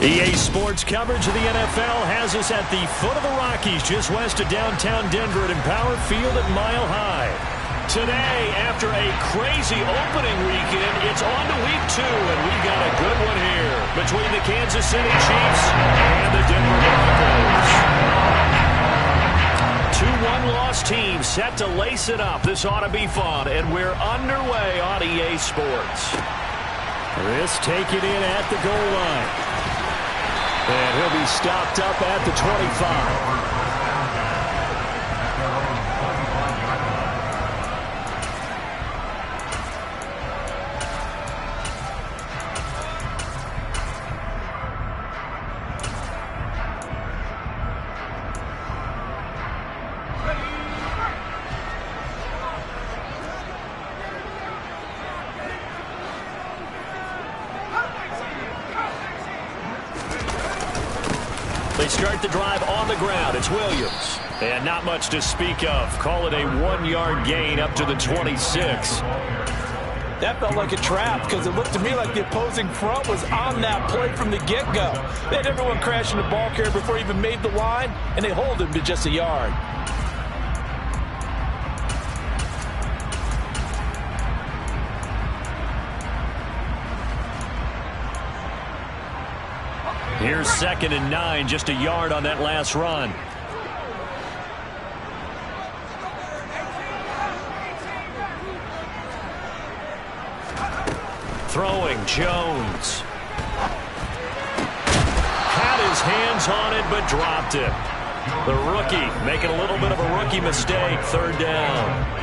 EA Sports coverage of the NFL has us at the foot of the Rockies, just west of downtown Denver at Empower Field at Mile High. Today, after a crazy opening weekend, it's on to week 2, and we've got a good one here between the Kansas City Chiefs and the Denver Broncos. 2 one-loss teams set to lace it up. This ought to be fun, and we're underway on EA Sports. This taken in at the goal line. And he'll be stopped up at the 25. They start the drive on the ground. It's Williams. And not much to speak of. Call it a 1-yard gain up to the 26. That felt like a trap because it looked to me like the opposing front was on that play from the get-go. They had everyone crashing the ball carrier before he even made the line, and they hold him to just a yard. Here's 2nd and 9, just a yard on that last run. Throwing, Jones. Had his hands on it, but dropped it. The rookie making a little bit of a rookie mistake, 3rd down.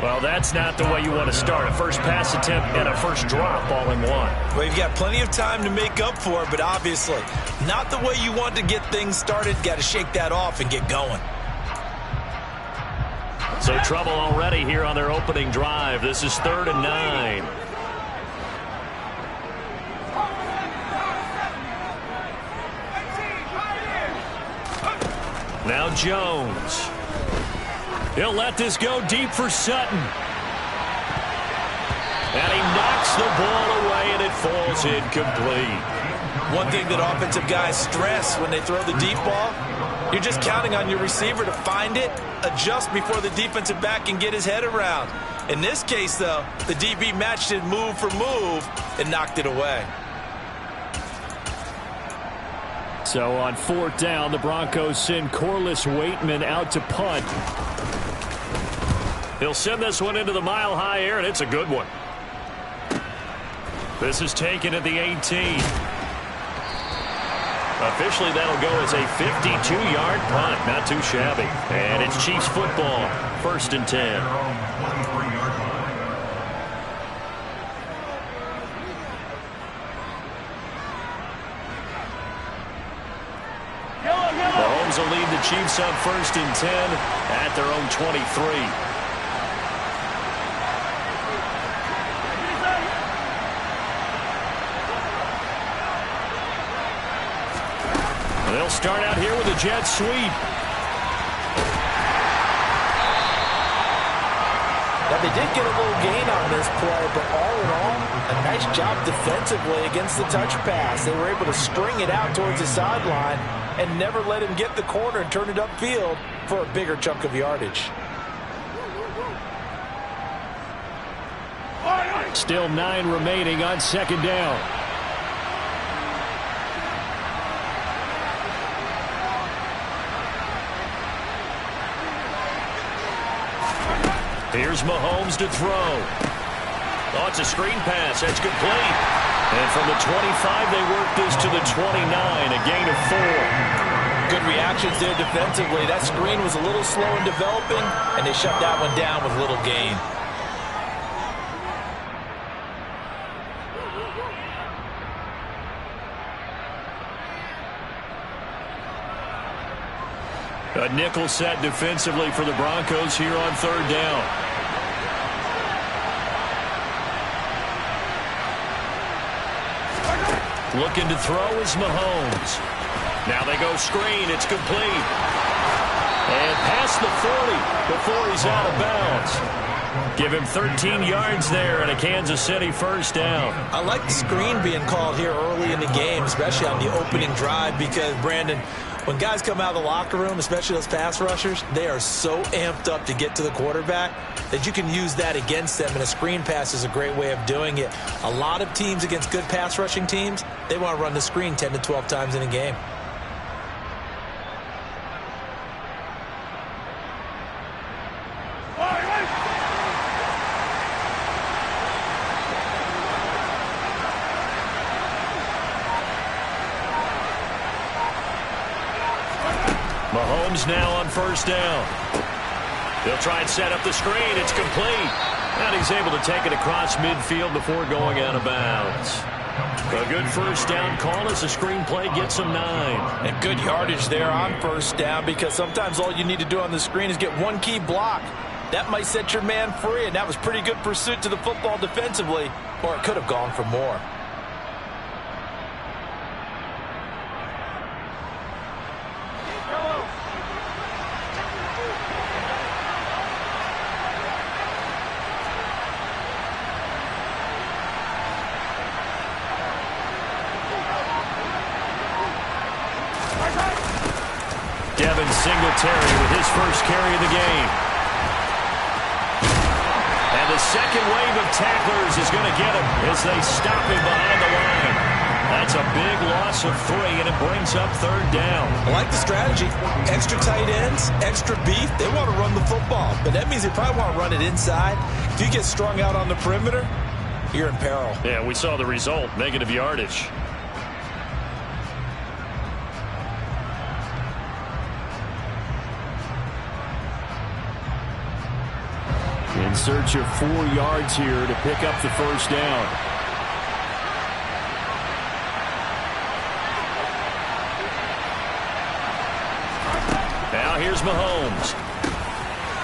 Well, that's not the way you want to start. A first pass attempt and a first drop all in one. Well, you've got plenty of time to make up for it, but obviously not the way you want to get things started. Got to shake that off and get going. So trouble already here on their opening drive. This is 3rd and 9. Now Jones. He'll let this go deep for Sutton. And he knocks the ball away, and it falls incomplete. One thing that offensive guys stress when they throw the deep ball, you're just counting on your receiver to find it, adjust before the defensive back can get his head around. In this case, though, the DB matched it move for move and knocked it away. So on 4th down, the Broncos send Corliss Waitman out to punt. He'll send this one into the mile-high air, and it's a good one. This is taken at the 18. Officially, that'll go as a 52-yard punt. Not too shabby. And it's Chiefs football. 1st and 10. Mahomes will lead the Chiefs on 1st and 10 at their own 23. They'll start out here with a jet sweep. Now, they did get a little gain on this play, but all in all, a nice job defensively against the touch pass. They were able to string it out towards the sideline and never let him get the corner and turn it upfield for a bigger chunk of yardage. Still 9 remaining on 2nd down. Here's Mahomes to throw. Oh, it's a screen pass. That's complete. And from the 25, they work this to the 29, a gain of 4. Good reactions there defensively. That screen was a little slow in developing, and they shut that one down with little gain. A nickel set defensively for the Broncos here on 3rd down. Looking to throw is Mahomes. Now they go screen. It's complete. And past the 40 before he's out of bounds. Give him 13 yards there and a Kansas City first down. I like the screen being called here early in the game, especially on the opening drive, because, Brandon, when guys come out of the locker room, especially those pass rushers, they are so amped up to get to the quarterback that you can use that against them, and a screen pass is a great way of doing it. A lot of teams against good pass rushing teams, they want to run the screen 10 to 12 times in a game. Mahomes now on first down. He'll try and set up the screen. It's complete. And he's able to take it across midfield before going out of bounds. A good first down call as the screen play gets him 9. And good yardage there on first down, because sometimes all you need to do on the screen is get one key block. That might set your man free, and that was pretty good pursuit to the football defensively, or it could have gone for more. Singletary with his first carry of the game. And the second wave of tacklers is going to get him as they stop him behind the line. That's a big loss of 3, and it brings up third down. I like the strategy. Extra tight ends, extra beef. They want to run the football, but that means they probably want to run it inside. If you get strung out on the perimeter, you're in peril. Yeah, we saw the result, negative yardage. In search of 4 yards here to pick up the first down. Now here's Mahomes.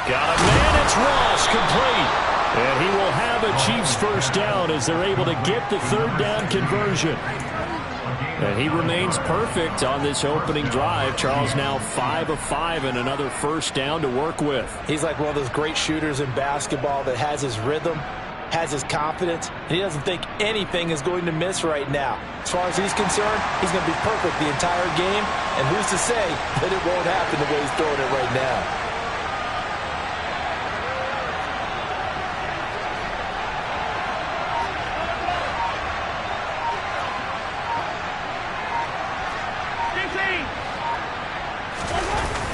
Got a man, it's Ross, complete. And he will have a Chiefs first down as they're able to get the third down conversion. And he remains perfect on this opening drive. Charles now 5 of 5 and another first down to work with. He's like one of those great shooters in basketball that has his rhythm, has his confidence, and he doesn't think anything is going to miss right now. As far as he's concerned, he's going to be perfect the entire game, and who's to say that it won't happen the way he's throwing it right now.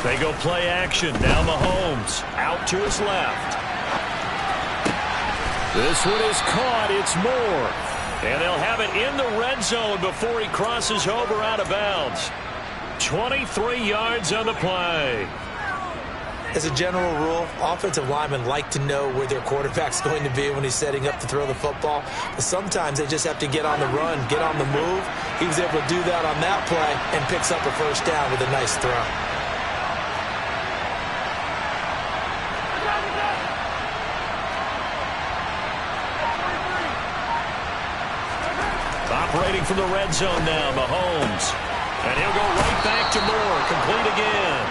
They go play action. Now Mahomes out to his left. This one is caught. It's Moore. And they'll have it in the red zone before he crosses over out of bounds. 23 yards on the play. As a general rule, offensive linemen like to know where their quarterback's going to be when he's setting up to throw the football. But sometimes they just have to get on the run, get on the move. He was able to do that on that play and picks up a first down with a nice throw. Operating from the red zone now, Mahomes. And he'll go right back to Moore, complete again.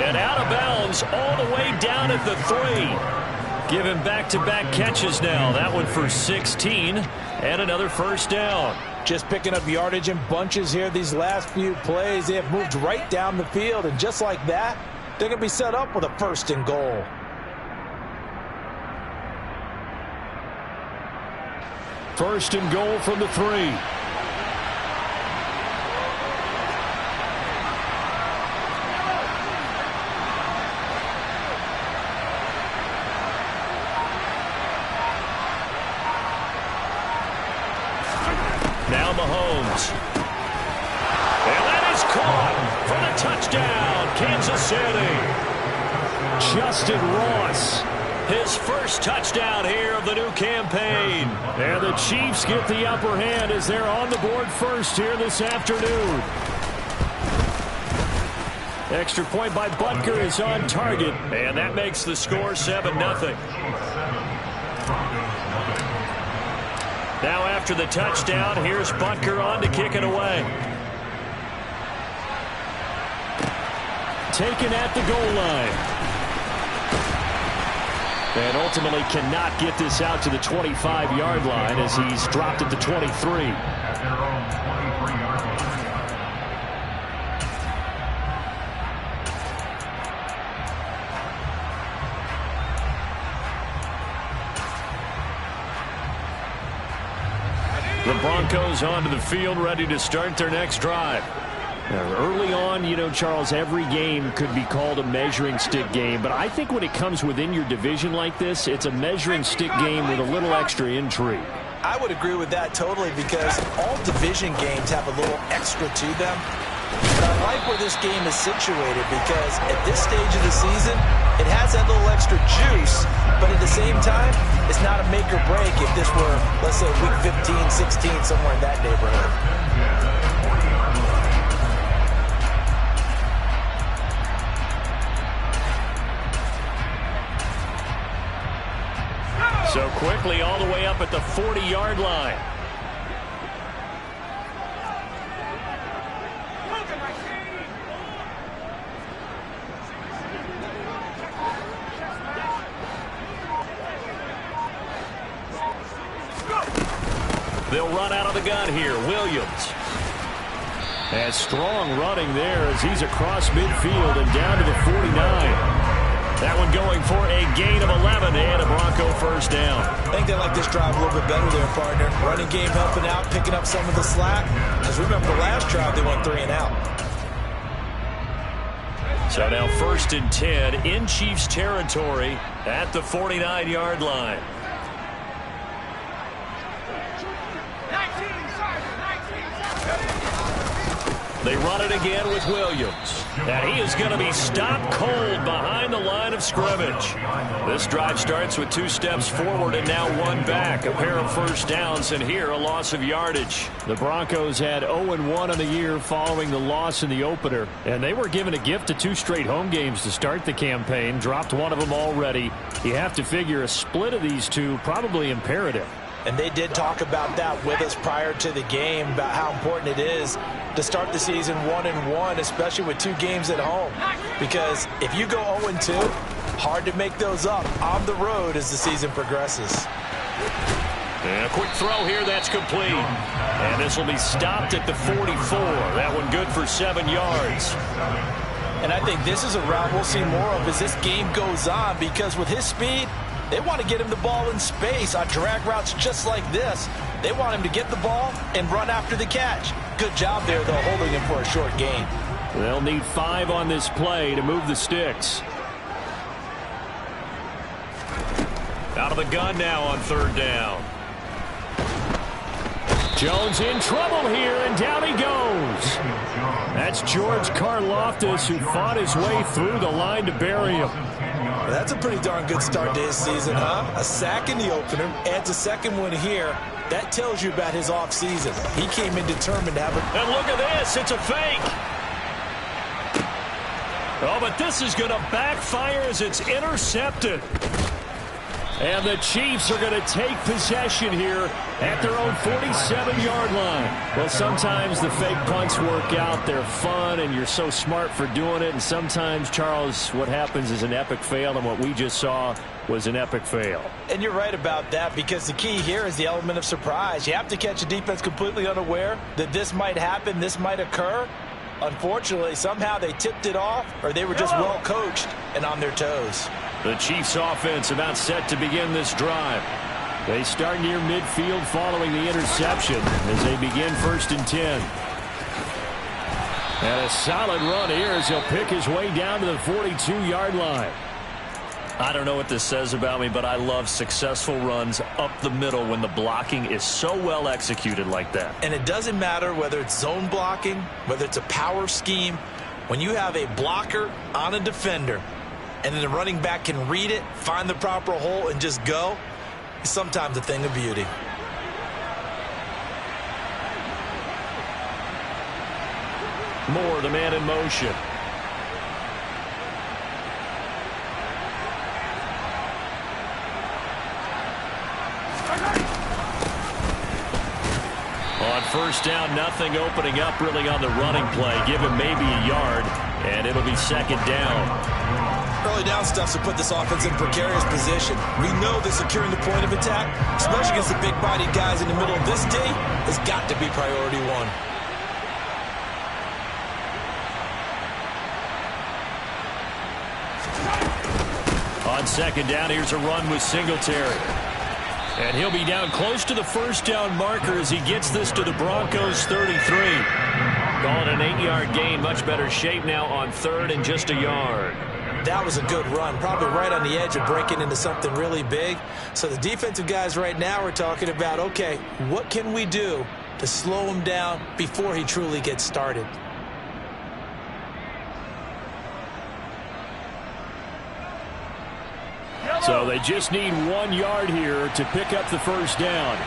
And out of bounds all the way down at the 3. Give him back-to-back catches now. That one for 16 and another first down. Just picking up yardage in bunches here these last few plays. They have moved right down the field, and just like that, they're going to be set up with a first and goal. First and goal from the 3. Now Mahomes. And that is caught for the touchdown, Kansas City. Justin Ross. His first touchdown here of the new campaign. And the Chiefs get the upper hand as they're on the board first here this afternoon. Extra point by Butker is on target. And that makes the score 7-0. Now after the touchdown, here's Butker on to kick it away. Taken at the goal line. And ultimately cannot get this out to the 25-yard line as he's dropped at the 23. The Broncos onto the field, ready to start their next drive. Now, early on, you know, Charles, every game could be called a measuring stick game, but I think when it comes within your division like this, it's a measuring stick game with a little extra intrigue. I would agree with that totally, because all division games have a little extra to them. But I like where this game is situated, because at this stage of the season, it has that little extra juice, but at the same time, it's not a make or break if this were, let's say, week 15, 16, somewhere in that neighborhood. So quickly all the way up at the 40-yard line. They'll run out of the gun here. Williams. And strong running there as he's across midfield and down to the 49. That one going for a gain of 11 and a Bronco first down. I think they like this drive a little bit better there, partner. Running game helping out, picking up some of the slack. Because remember the last drive, they went 3 and out. So now 1st and 10 in Chiefs territory at the 49-yard line. They run it again with Williams. And he is going to be stopped cold behind the line of scrimmage. This drive starts with 2 steps forward and now 1 back. A pair of first downs, and here a loss of yardage. The Broncos had 0-1 on the year following the loss in the opener. And they were given a gift of 2 straight home games to start the campaign. Dropped one of them already. You have to figure a split of these 2 probably imperative. And they did talk about that with us prior to the game, about how important it is to start the season 1-1, especially with 2 games at home. Because if you go 0-2, hard to make those up on the road as the season progresses. And a quick throw here, that's complete. And this will be stopped at the 44. That one good for 7 yards. And I think this is a route we'll see more of as this game goes on, because with his speed, they want to get him the ball in space on drag routes just like this. They want him to get the ball and run after the catch. Good job there, though, holding him for a short gain. They'll need 5 on this play to move the sticks. Out of the gun now on 3rd down. Jones in trouble here, and down he goes. That's George Karlaftis, who fought his way through the line to bury him. Well, that's a pretty darn good start to his season, huh? A sack in the opener, adds a second one here. That tells you about his offseason. He came in determined to have it. And look at this, it's a fake. Oh, but this is going to backfire as it's intercepted. And the Chiefs are going to take possession here at their own 47-yard line. Well, sometimes the fake punts work out. They're fun, and you're so smart for doing it. And sometimes, Charles, what happens is an epic fail, and what we just saw was an epic fail. And you're right about that, because the key here is the element of surprise. You have to catch a defense completely unaware that this might happen, this might occur. Unfortunately, somehow they tipped it off, or they were just well coached and on their toes. The Chiefs offense about set to begin this drive. They start near midfield following the interception as they begin 1st and 10. And a solid run here as he'll pick his way down to the 42-yard line. I don't know what this says about me, but I love successful runs up the middle when the blocking is so well executed like that. And it doesn't matter whether it's zone blocking, whether it's a power scheme. When you have a blocker on a defender, and then the running back can read it, find the proper hole, and just go, it's sometimes a thing of beauty. Moore, the man in motion. On 1st down, nothing opening up really on the running play. Give him maybe a yard, and it'll be 2nd down. Well, early down stuff to put this offense in a precarious position. We know that securing the point of attack, especially against the big-bodied guys in the middle of this D, has got to be priority one. On second down, here's a run with Singletary. And he'll be down close to the first down marker as he gets this to the Broncos 33. Calling an 8-yard gain, much better shape now on third and just a yard. That was a good run, probably right on the edge of breaking into something really big. So the defensive guys right now are talking about, okay, what can we do to slow him down before he truly gets started? So they just need 1 yard here to pick up the first down.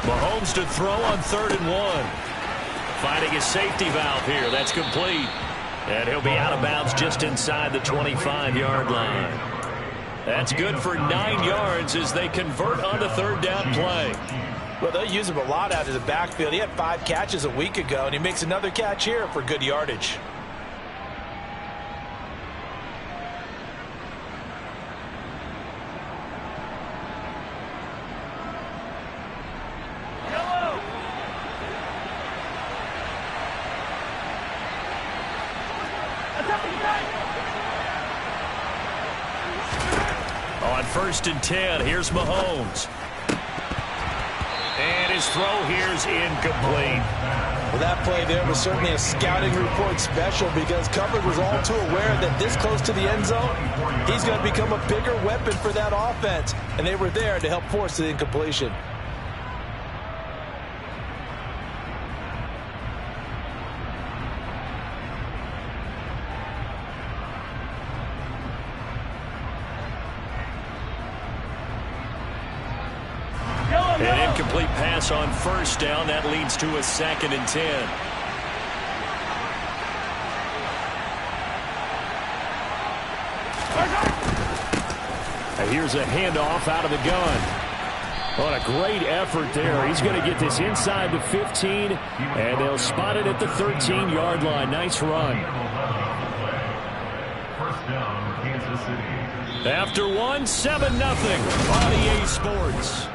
Mahomes to throw on 3rd and 1. Finding his safety valve here. That's complete. And he'll be out of bounds just inside the 25-yard line. That's good for 9 yards as they convert on the 3rd down play. Well, they'll use him a lot out of the backfield. He had 5 catches a week ago, and he makes another catch here for good yardage. On 1st and 10, here's Mahomes. And his throw here's incomplete. Well, that play there was certainly a scouting report special because coverage was all too aware that this close to the end zone, he's going to become a bigger weapon for that offense. And they were there to help force the incompletion. An incomplete pass on 1st down. That leads to a 2nd and 10. And here's a handoff out of the gun. What a great effort there. He's going to get this inside the 15, and they'll spot it at the 13-yard line. Nice run. First down, Kansas City. After 1, 7-0 on EA Sports.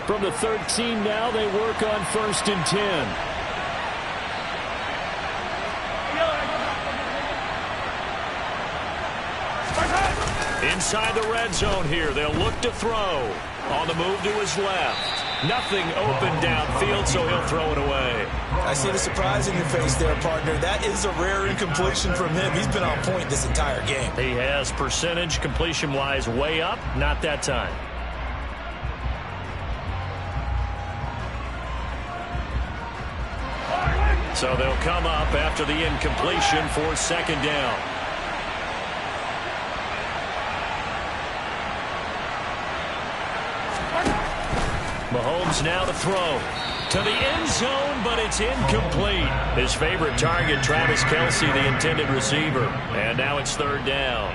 From the 13 now, they work on 1st and 10. Inside the red zone here, they'll look to throw. On the move to his left. Nothing open downfield, so he'll throw it away. I see the surprise in your face there, partner. That is a rare incompletion from him. He's been on point this entire game. He has percentage completion-wise way up, not that time. So they'll come up after the incompletion for 2nd down. Mahomes now to throw. To the end zone, but it's incomplete. His favorite target, Travis Kelce, the intended receiver. And now it's 3rd down.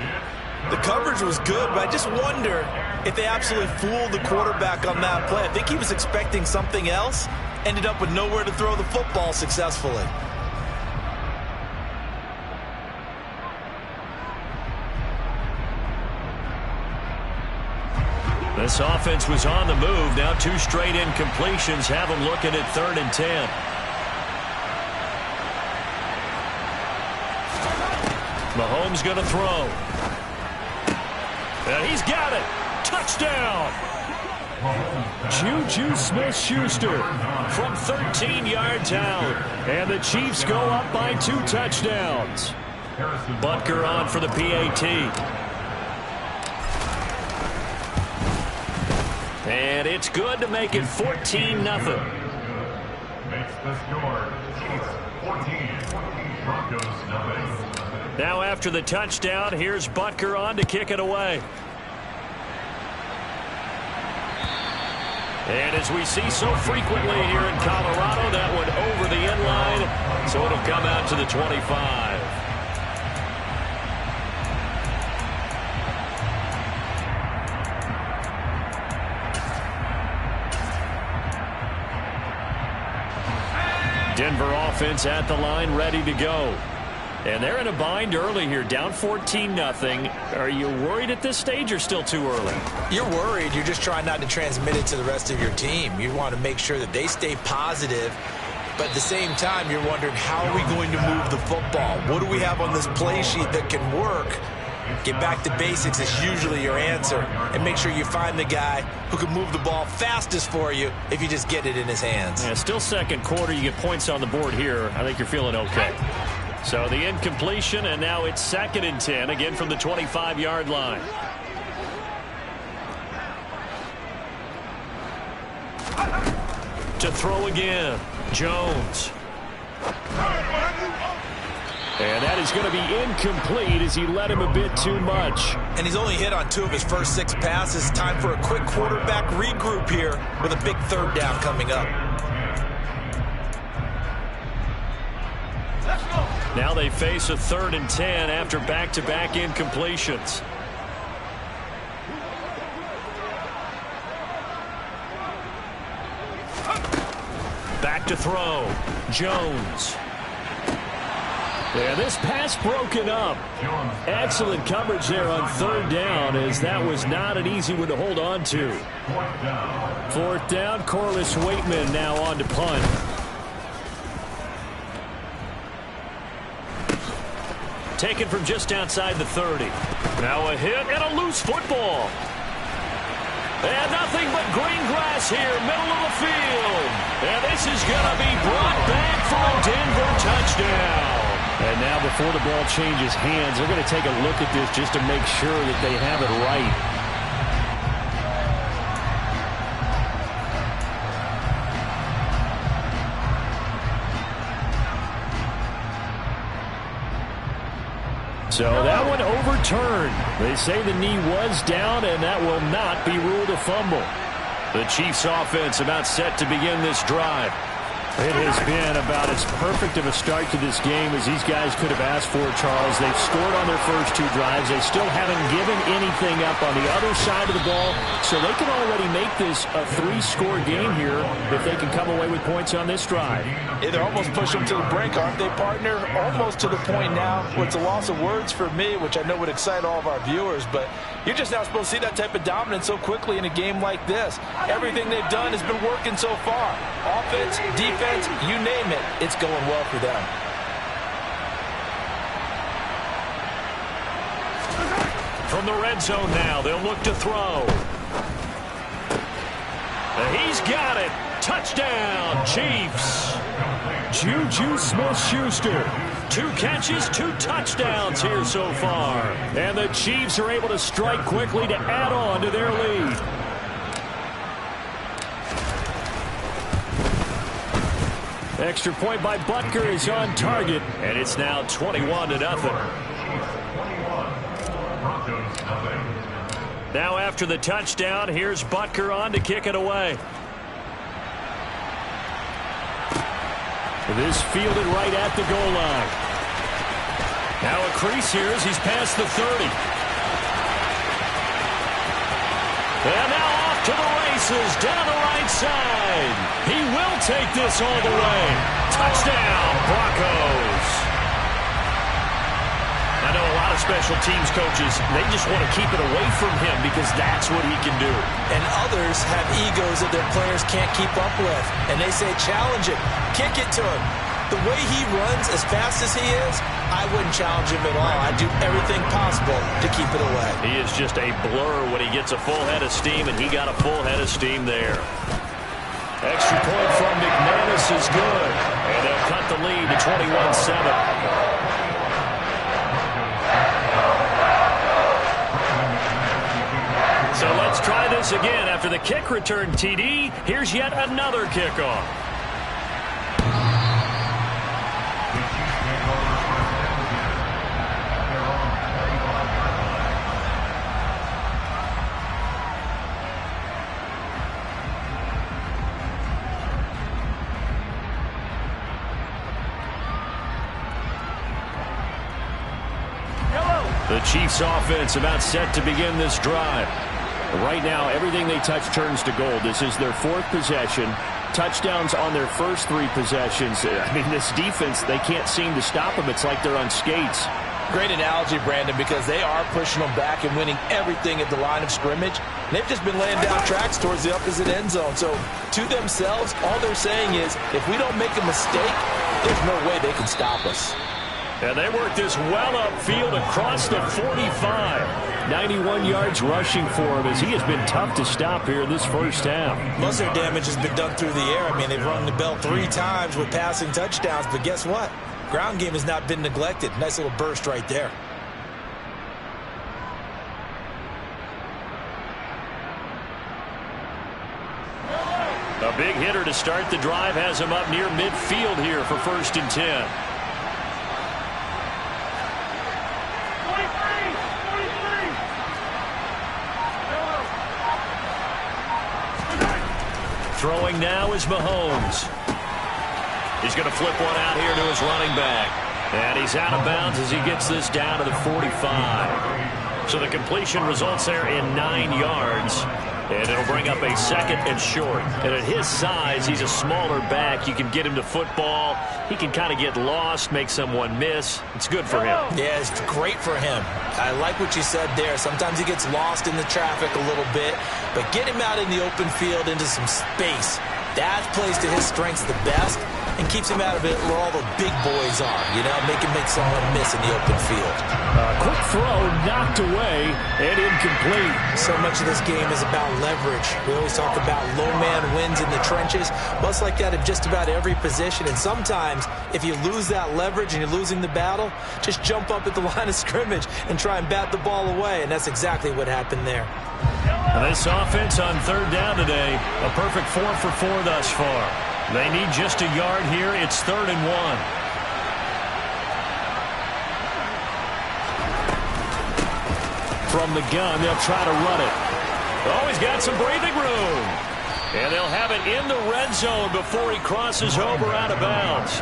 The coverage was good, but I just wonder if they absolutely fooled the quarterback on that play. I think he was expecting something else. Ended up with nowhere to throw the football successfully. This offense was on the move. Now 2 straight incompletions have them looking at 3rd and 10. Mahomes going to throw. And he's got it. Touchdown. Juju Smith-Schuster from 13 yards out. And the Chiefs go up by 2 touchdowns. Butker on for the PAT. And it's good to make it 14-0. Makes the score Chiefs 14, Broncos 0. Now after the touchdown, here's Butker on to kick it away. And as we see so frequently here in Colorado, that one over the end line, so it'll come out to the 25. Denver offense at the line, ready to go. And they're in a bind early here, down 14-0. Are you worried at this stage or still too early? You're worried. You're just trying not to transmit it to the rest of your team. You want to make sure that they stay positive. But at the same time, you're wondering, how are we going to move the football? What do we have on this play sheet that can work? Get back to basics is usually your answer. And make sure you find the guy who can move the ball fastest for you if you just get it in his hands. Yeah, still second quarter. You get points on the board here. I think you're feeling okay. So the incompletion, and now it's 2nd and 10, again from the 25-yard line. To throw again, Jones. And that is going to be incomplete as he led him a bit too much. And he's only hit on 2 of his first 6 passes. Time for a quick quarterback regroup here with a big 3rd down coming up. Now they face a 3rd and 10 after back-to-back incompletions. Back to throw. Jones. And this pass broken up. Excellent coverage there on 3rd down, as that was not an easy one to hold on to. 4th down, Corliss Waitman now on to punt. Taken from just outside the 30. Now a hit and a loose football. And nothing but green grass here, middle of the field. And this is going to be brought back for a Denver touchdown. And now before the ball changes hands, they're going to take a look at this just to make sure that they have it right. So that one overturned. They say the knee was down, and that will not be ruled a fumble. The Chiefs offense about set to begin this drive. It has been about as perfect of a start to this game as these guys could have asked for, Charles. They've scored on their first 2 drives. They still haven't given anything up on the other side of the ball, so they can already make this a 3-score game here if they can come away with points on this drive. Yeah, they're almost pushing them to the brink, aren't they, partner? Almost to the point now where it's a loss of words for me, which I know would excite all of our viewers, but you're just not supposed to see that type of dominance so quickly in a game like this. Everything they've done has been working so far. Offense, defense, you name it, it's going well for them. From the red zone now, they'll look to throw. He's got it. Touchdown, Chiefs. Juju Smith-Schuster. 2 catches, 2 touchdowns here so far. And the Chiefs are able to strike quickly to add on to their lead. Extra point by Butker is on target, and it's now 21-0. Now after the touchdown, here's Butker on to kick it away. This fielded right at the goal line. Now a crease here as he's past the 30. And now off to the races, down the right side. He will take this all the way. Touchdown, Broncos. I know a lot of special teams coaches, they just want to keep it away from him because that's what he can do. And others have egos that their players can't keep up with. And they say, challenge it, kick it to him. The way he runs as fast as he is, I wouldn't challenge him at all. I'd do everything possible to keep it away. He is just a blur when he gets a full head of steam, and he got a full head of steam there. Extra point from McManus is good. And they'll cut the lead to 21-7. So let's try this again. After the kick return TD, here's yet another kickoff. The Chiefs offense about set to begin this drive. Right now, everything they touch turns to gold. This is their 4th possession. Touchdowns on their first 3 possessions. I mean, this defense, they can't seem to stop them. It's like they're on skates. Great analogy, Brandon, because they are pushing them back and winning everything at the line of scrimmage. And they've just been laying down tracks towards the opposite end zone. So to themselves, all they're saying is, if we don't make a mistake, there's no way they can stop us. And they work this well upfield across the 45. 91 yards rushing for him as he has been tough to stop here in this first half. Most of their damage has been done through the air. I mean, they've rung the bell 3 times with passing touchdowns, but guess what? Ground game has not been neglected. Nice little burst right there. A big hitter to start the drive has him up near midfield here for 1st and 10. Throwing now is Mahomes. He's going to flip one out here to his running back. And he's out of bounds as he gets this down to the 45. So the completion results there in 9 yards. And it'll bring up a 2nd and short. And at his size, he's a smaller back. You can get him to football. He can kind of get lost, make someone miss. It's good for him. Yeah, it's great for him. I like what you said there. Sometimes he gets lost in the traffic a little bit. But get him out in the open field into some space. That plays to his strengths the best and keeps him out of it where all the big boys are. You know, make him make someone miss in the open field. Quick throw knocked away and incomplete. So much of this game is about leverage. We always talk about low man wins in the trenches. Well, it's like that in just about every position. And sometimes if you lose that leverage and you're losing the battle, just jump up at the line of scrimmage and try and bat the ball away. And that's exactly what happened there. This offense on 3rd down today, a perfect 4 for 4 thus far. They need just a yard here. It's 3rd and 1. From the gun, they'll try to run it. Oh, he's got some breathing room. And they'll have it in the red zone before he crosses over out of bounds.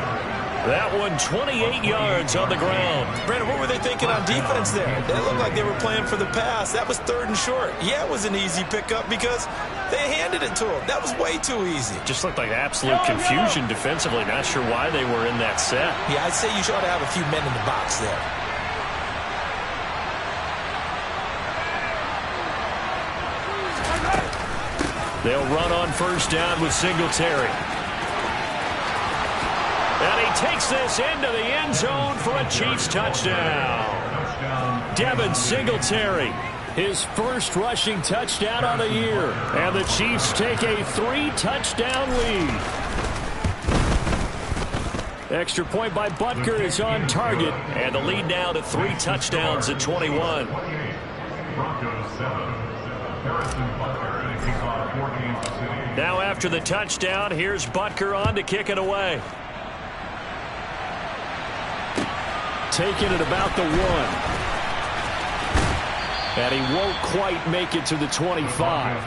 That one 28 yards on the ground. Brandon, what were they thinking on defense there? They looked like they were playing for the pass. That was 3rd and short. Yeah, it was an easy pickup because they handed it to him. That was way too easy. Just looked like absolute confusion defensively. Not sure why they were in that set. Yeah, I'd say you ought to have a few men in the box there. They'll run on 1st down with Singletary. And he takes this into the end zone for a Chiefs touchdown. Devin Singletary, his first rushing touchdown on the year. And the Chiefs take a 3-touchdown lead. Extra point by Butker is on target. And the lead now to 3 touchdowns at 21. Now after the touchdown, here's Butker on to kick it away. Taking it about the 1. And he won't quite make it to the 25.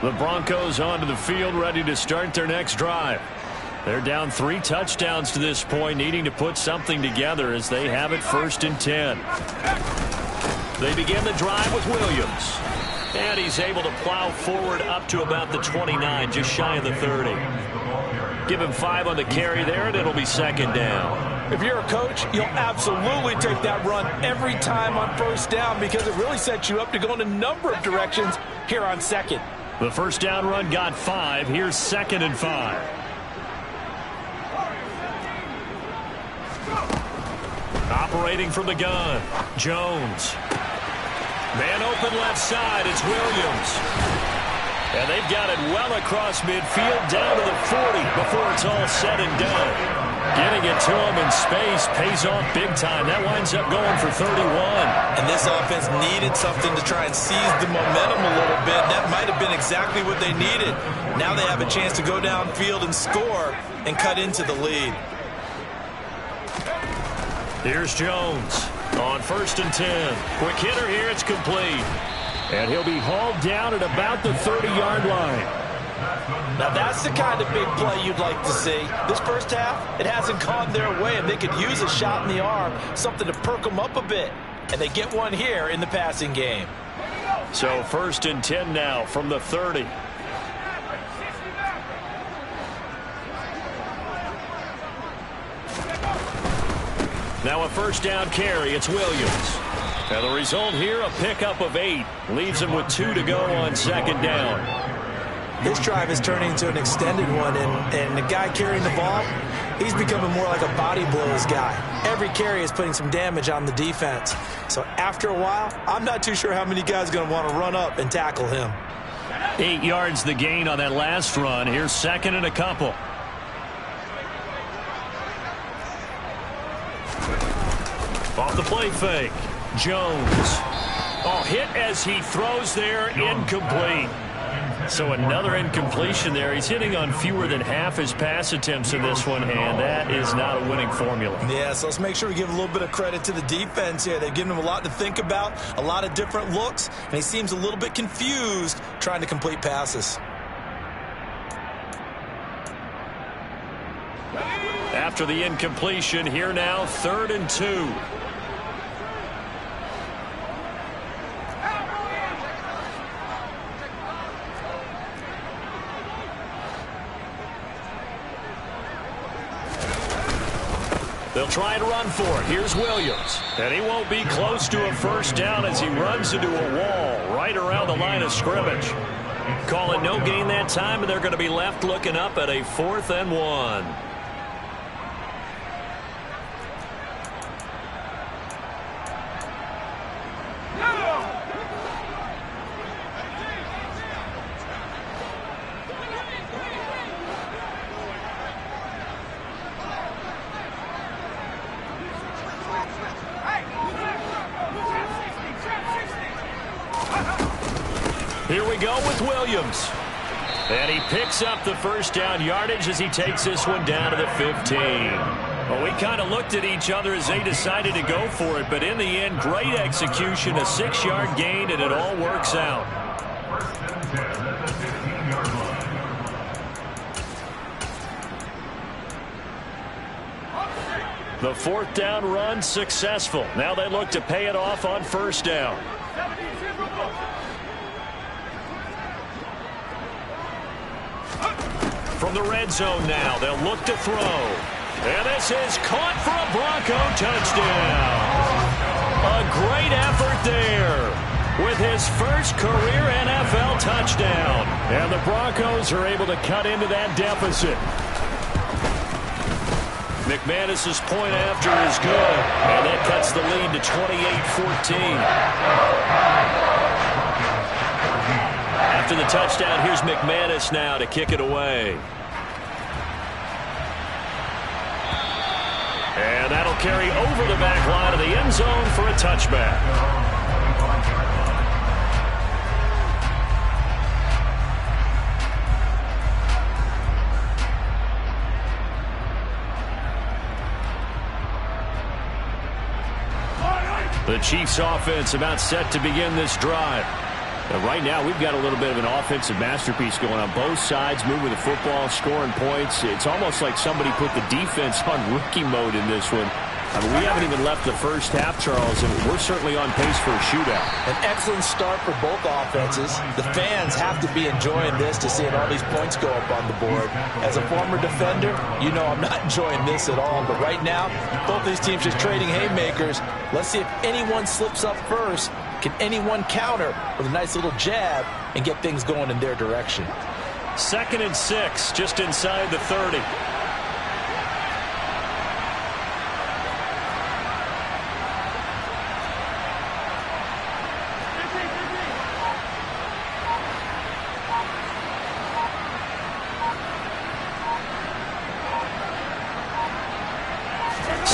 The Broncos onto the field, ready to start their next drive. They're down 3 touchdowns to this point, needing to put something together as they have it 1st and 10. They begin the drive with Williams. And he's able to plow forward up to about the 29, just shy of the 30. Give him 5 on the carry there, and it'll be 2nd down. If you're a coach, you'll absolutely take that run every time on 1st down because it really sets you up to go in a number of directions here on 2nd. The 1st down run got 5. Here's 2nd and 5. Operating from the gun, Jones. Man open left side, it's Williams. And they've got it well across midfield, down to the 40 before it's all said and done. Getting it to him in space pays off big time. That winds up going for 31. And this offense needed something to try and seize the momentum a little bit. That might have been exactly what they needed. Now they have a chance to go downfield and score and cut into the lead. Here's Jones on 1st and 10. Quick hitter here. It's complete. And he'll be hauled down at about the 30-yard line. Now that's the kind of big play you'd like to see. This first half, it hasn't gone their way, and they could use a shot in the arm, something to perk them up a bit. And they get one here in the passing game. So 1st and 10 now from the 30. Now a 1st down carry. It's Williams. And the result here, a pickup of 8. Leaves him with 2 to go on 2nd down. This drive is turning into an extended one, and the guy carrying the ball, he's becoming more like a body blows guy. Every carry is putting some damage on the defense. So after a while, I'm not too sure how many guys are going to want to run up and tackle him. 8 yards the gain on that last run. Here's 2nd and a couple. Off the play fake. Jones. Oh, hit as he throws there, incomplete. So another incompletion there. He's hitting on fewer than half his pass attempts in this one, and that is not a winning formula. Yeah, so let's make sure we give a little bit of credit to the defense here. They've given him a lot to think about, a lot of different looks, and he seems a little bit confused trying to complete passes. After the incompletion, here now, 3rd and 2. They'll try to run for it. Here's Williams. And he won't be close to a 1st down as he runs into a wall right around the line of scrimmage. Calling no gain that time, and they're going to be left looking up at a 4th and 1. Here we go with Williams. And he picks up the 1st down yardage as he takes this one down to the 15. Well, we kind of looked at each other as they decided to go for it, but in the end, great execution, a 6-yard gain, and it all works out. 1st and 10 at the 15-yard line. The 4th down run successful. Now they look to pay it off on 1st down. From the red zone now, they'll look to throw. And this is caught for a Bronco touchdown. A great effort there with his first career NFL touchdown. And the Broncos are able to cut into that deficit. McManus's point after is good. And that cuts the lead to 28-14. After the touchdown, here's McManus now to kick it away. And that'll carry over the back line of the end zone for a touchback. The Chiefs offense about set to begin this drive. And right now, we've got a little bit of an offensive masterpiece going on. Both sides moving the football, scoring points. It's almost like somebody put the defense on rookie mode in this one. I mean, we haven't even left the first half, Charles, and we're certainly on pace for a shootout. An excellent start for both offenses. The fans have to be enjoying this to seeing all these points go up on the board. As a former defender, you know I'm not enjoying this at all. But right now, both these teams just trading haymakers. Let's see if anyone slips up first. Can anyone counter with a nice little jab and get things going in their direction? 2nd and 6, just inside the 30.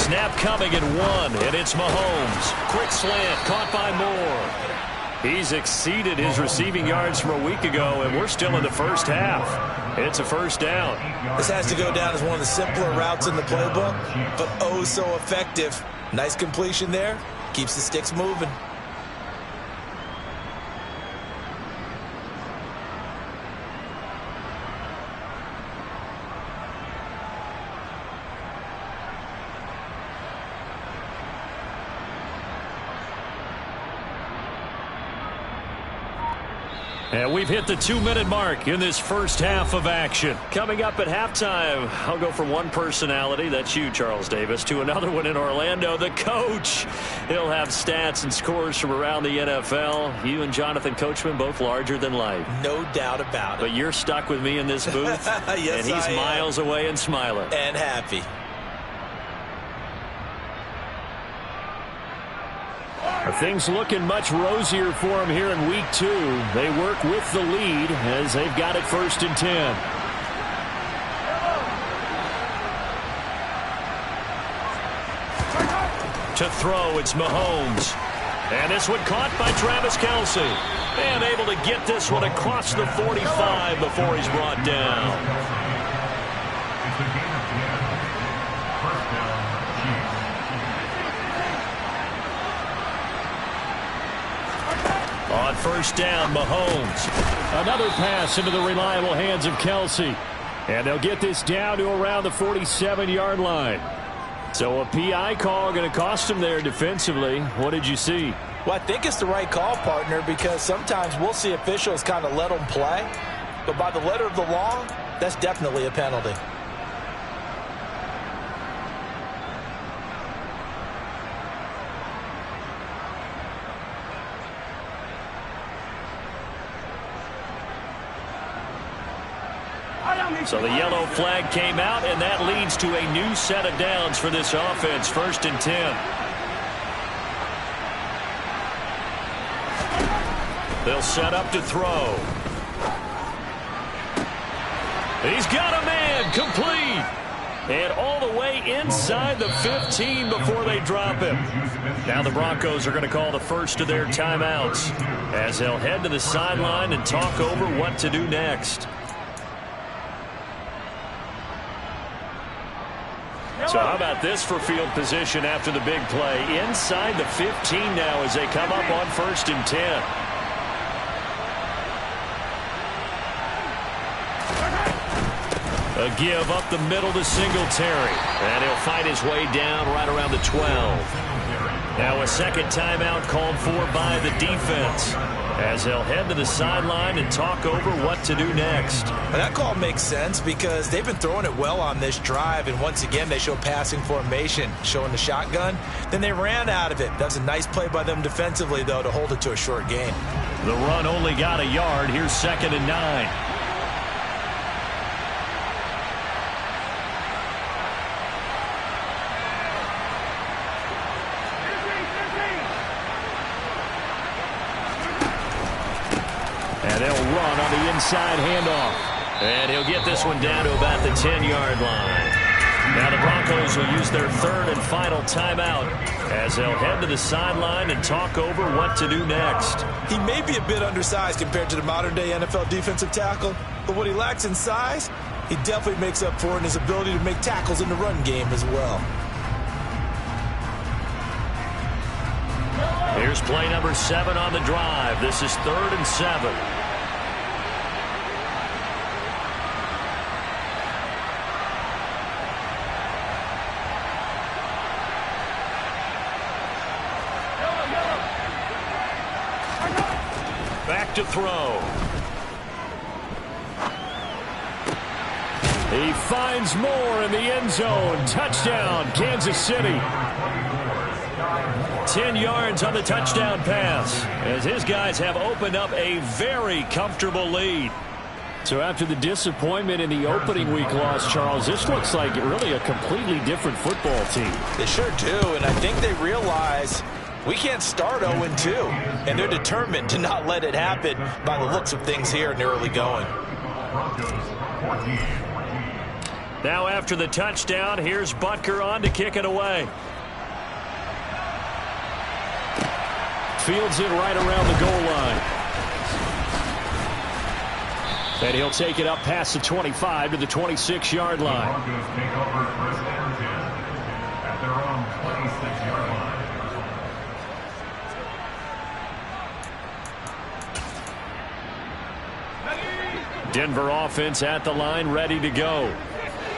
Snap coming at 1, and it's Mahomes. Quick slant, caught by Moore. He's exceeded his receiving yards from a week ago, and we're still in the first half. It's a 1st down. This has to go down as one of the simpler routes in the playbook, but oh so effective. Nice completion there. Keeps the sticks moving. And we've hit the 2-minute mark in this first half of action. Coming up at halftime, I'll go from one personality, that's you, Charles Davis, to another one in Orlando, the coach. He'll have stats and scores from around the NFL. You and Jonathan Coachman both larger than life. No doubt about it. But you're stuck with me in this booth. Yes, and he's miles away and smiling. And happy. Things looking much rosier for him here in week 2. They work with the lead as they've got it 1st and 10. To throw, it's Mahomes. And this one caught by Travis Kelce. And able to get this one across the 45 before he's brought down. It's a gain of 10. First down, Chiefs. On 1st down, Mahomes. Another pass into the reliable hands of Kelce. And they'll get this down to around the 47-yard line. So a PI call going to cost them there defensively. What did you see? Well, I think it's the right call, partner, because sometimes we'll see officials kind of let them play. But by the letter of the law, that's definitely a penalty. So the yellow flag came out, and that leads to a new set of downs for this offense. 1st and 10. They'll set up to throw. He's got a man, complete. And all the way inside the 15 before they drop him. Now the Broncos are going to call the first of their timeouts as they'll head to the sideline and talk over what to do next. So how about this for field position after the big play? Inside the 15 now as they come up on 1st and 10. A give up the middle to Singletary. And he'll fight his way down right around the 12. Now a second timeout called for by the defense as they'll head to the sideline and talk over what to do next. And that call makes sense because they've been throwing it well on this drive, and once again they show passing formation, showing the shotgun. Then they ran out of it. That's a nice play by them defensively, though, to hold it to a short gain. The run only got a yard. Here's 2nd and 9. And they'll run on the inside handoff. And he'll get this one down to about the 10-yard line. Now the Broncos will use their 3rd and final timeout as they'll head to the sideline and talk over what to do next. He may be a bit undersized compared to the modern-day NFL defensive tackle, but what he lacks in size, he definitely makes up for in his ability to make tackles in the run game as well. Here's play number 7 on the drive. This is 3rd and 7. Back to throw. He finds more in the end zone. Touchdown, Kansas City. 10 yards on the touchdown pass as his guys have opened up a very comfortable lead. So after the disappointment in the opening week loss, Charles, this looks like really a completely different football team. They sure do, and I think they realize we can't start 0-2, and they're determined to not let it happen by the looks of things here in the early going. Now after the touchdown, here's Butker on to kick it away. Fields it right around the goal line. And he'll take it up past the 25 to the 26-yard line. Broncos take over 1st and 10 at their own 26. 26-yard line. Denver offense at the line, ready to go.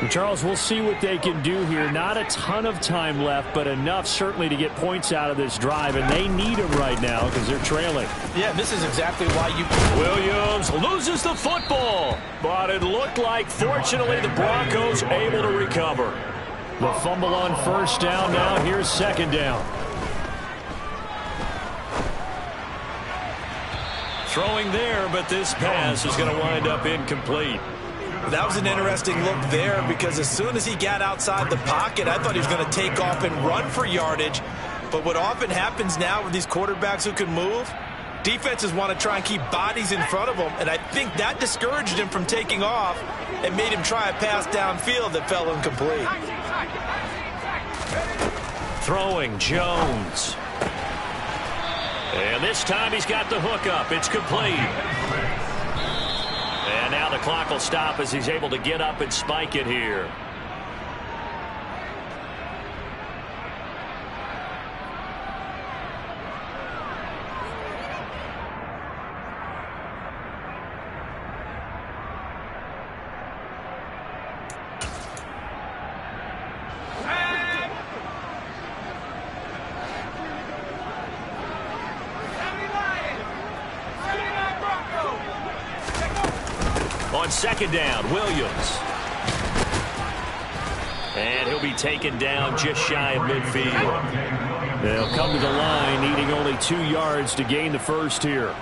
And Charles, we'll see what they can do here. Not a ton of time left, but enough certainly to get points out of this drive, and they need them right now because they're trailing. Yeah, this is exactly why you... Williams loses the football, but it looked like, fortunately, the Broncos able to recover. The fumble on first down. Now here's second down. Throwing there, but this pass is going to wind up incomplete. That was an interesting look there because as soon as he got outside the pocket, I thought he was going to take off and run for yardage. But what often happens now with these quarterbacks who can move, defenses want to try and keep bodies in front of them, and I think that discouraged him from taking off and made him try a pass downfield that fell incomplete. Throwing Jones. And this time he's got the hook up. It's complete. And now the clock will stop as he's able to get up and spike it here. On second down, Williams. And he'll be taken down just shy of midfield. They'll come to the line, needing only 2 yards to gain the first here.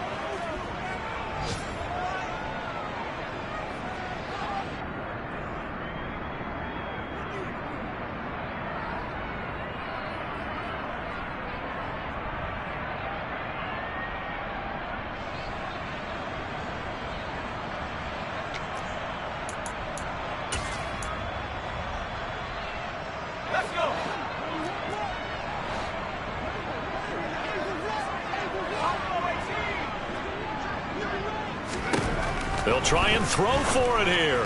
They'll try and throw for it here.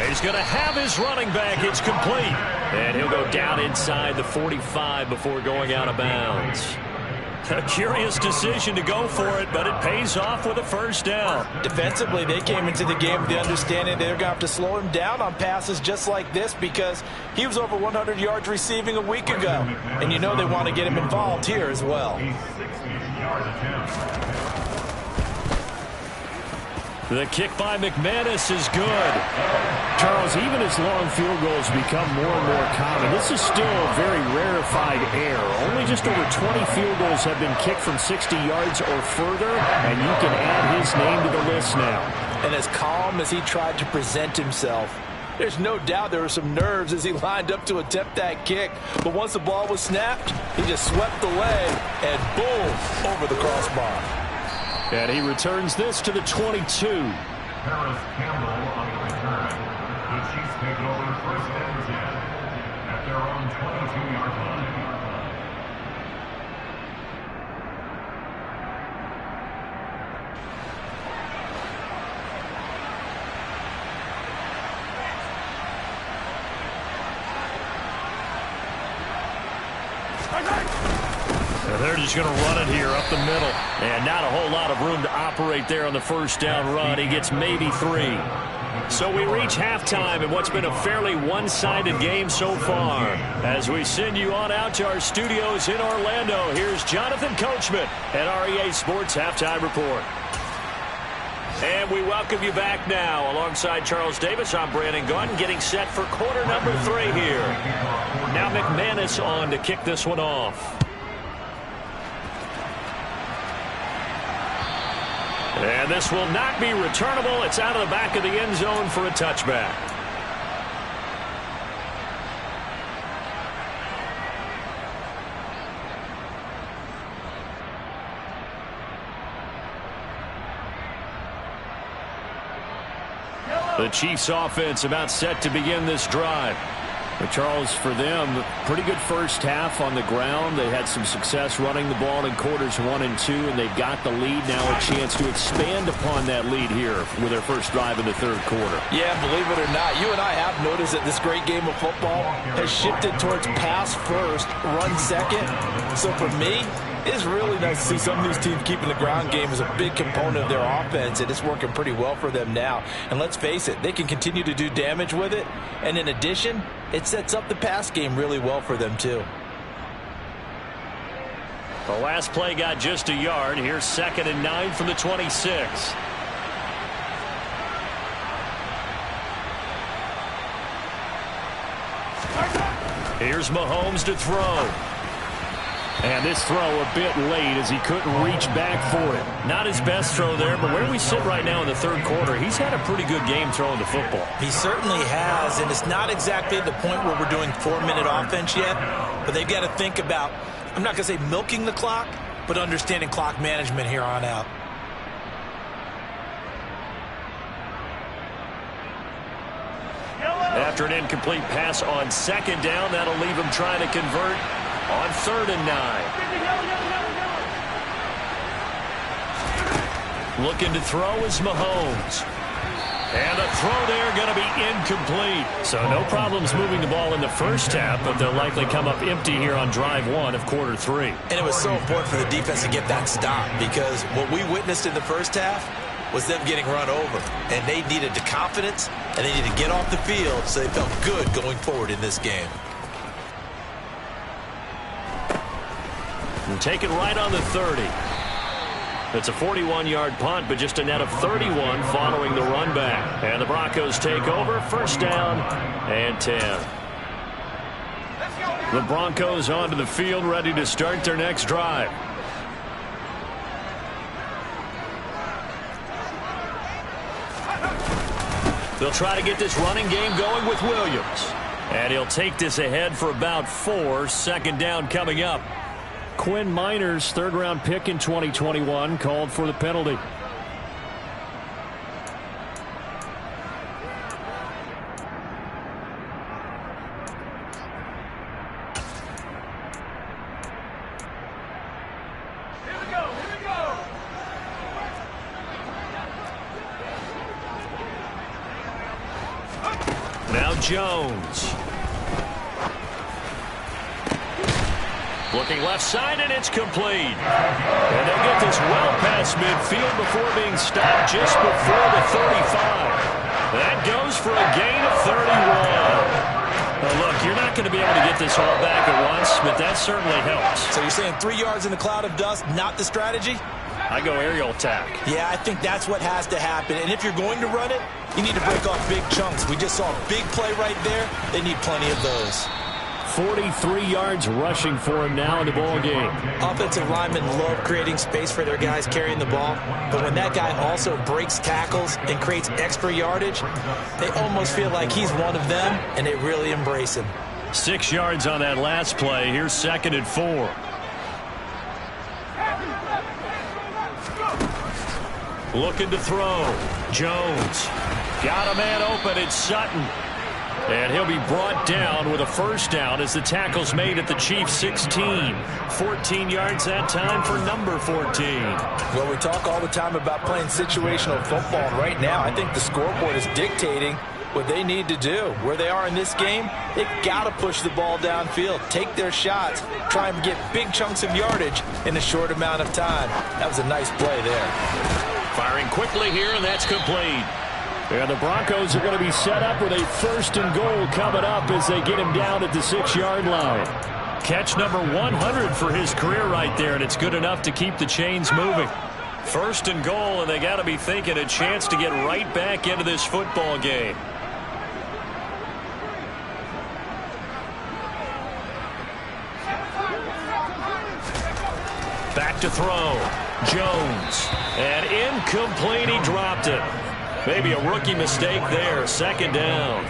He's going to have his running back. It's complete. And he'll go down inside the 45 before going out of bounds. A curious decision to go for it, but it pays off with a first down. Defensively, they came into the game with the understanding they're going to have to slow him down on passes just like this because he was over 100 yards receiving a week ago. And you know they want to get him involved here as well. A 60-yard attempt. The kick by McManus is good. Charles, even as long field goals become more and more common, this is still a very rarefied error. Only just over 20 field goals have been kicked from 60 yards or further, and you can add his name to the list now. And as calm as he tried to present himself, there's no doubt there were some nerves as he lined up to attempt that kick. But once the ball was snapped, he just swept the leg and boom, over the crossbar. And he returns this to the 22. Paris Campbell on the return. The Chiefs take it over first and 10 at their own 22-yard line. They're just going to run it here up the middle. And not a whole lot of room to operate there on the first down run. He gets maybe 3. So we reach halftime in what's been a fairly one-sided game so far. As we send you on out to our studios in Orlando, here's Jonathan Coachman at REA Sports Halftime Report. And we welcome you back now. Alongside Charles Davis, I'm Brandon Gunn, getting set for quarter number 3 here. Now McManus on to kick this one off. And this will not be returnable. It's out of the back of the end zone for a touchback. The Chiefs offense about set to begin this drive. But Charles, for them, pretty good first half on the ground. They had some success running the ball in quarters 1 and 2, and they've got the lead now, a chance to expand upon that lead here with their first drive in the third quarter. Yeah, believe it or not, you and I have noticed that this great game of football has shifted towards pass first, run second. So for me, it's really nice to see some of these teams keeping the ground game as a big component of their offense, and it's working pretty well for them now. And let's face it, they can continue to do damage with it. And in addition, it sets up the pass game really well for them too. The last play got just a yard. Here's 2nd and 9 from the 26. Here's Mahomes to throw. And this throw a bit late as he couldn't reach back for it. Not his best throw there, but where we sit right now in the third quarter, he's had a pretty good game throwing the football. He certainly has, and it's not exactly the point where we're doing 4-minute offense yet, but they've got to think about, I'm not going to say milking the clock, but understanding clock management here on out. After an incomplete pass on 2nd down, that'll leave him trying to convert on 3rd and 9. Looking to throw is Mahomes. And a throw there going to be incomplete. So no problems moving the ball in the first half, but they'll likely come up empty here on drive 1 of quarter 3. And it was so important for the defense to get that stop, because what we witnessed in the first half was them getting run over. And they needed the confidence, and they needed to get off the field so they felt good going forward in this game. And take it right on the 30. It's a 41-yard punt, but just a net of 31 following the run back. And the Broncos take over, 1st down and 10. The Broncos onto the field, ready to start their next drive. They'll try to get this running game going with Williams. And he'll take this ahead for about 4. 2nd down coming up. Quinn Miners, 3rd-round pick in 2021, called for the penalty. Now Jones. Looking left side, and it's complete. And they'll get this well past midfield before being stopped just before the 35. That goes for a gain of 31. Now look, you're not going to be able to get this all back at once, but that certainly helps. So you're saying 3 yards in a cloud of dust, not the strategy? I go aerial attack. Yeah, I think that's what has to happen. And if you're going to run it, you need to break off big chunks. We just saw a big play right there. They need plenty of those. 43 yards rushing for him now in the ball game. Offensive linemen love creating space for their guys carrying the ball, but when that guy also breaks tackles and creates extra yardage, they almost feel like he's one of them, and they really embrace him. 6 yards on that last play. Here's 2nd and 4. Looking to throw. Jones. Got a man open. It's Sutton. And he'll be brought down with a 1st down as the tackle's made at the Chiefs' 16. 14 yards that time for number 14. Well, we talk all the time about playing situational football. And right now, I think the scoreboard is dictating what they need to do. Where they are in this game, they've got to push the ball downfield, take their shots, try and get big chunks of yardage in a short amount of time. That was a nice play there. Firing quickly here, and that's complete. And the Broncos are going to be set up with a 1st and goal coming up as they get him down at the 6-yard line. Catch number 100 for his career right there, and it's good enough to keep the chains moving. 1st and goal, and they got to be thinking a chance to get right back into this football game. Back to throw. Jones. And incomplete. He dropped it. Maybe a rookie mistake there. 2nd down.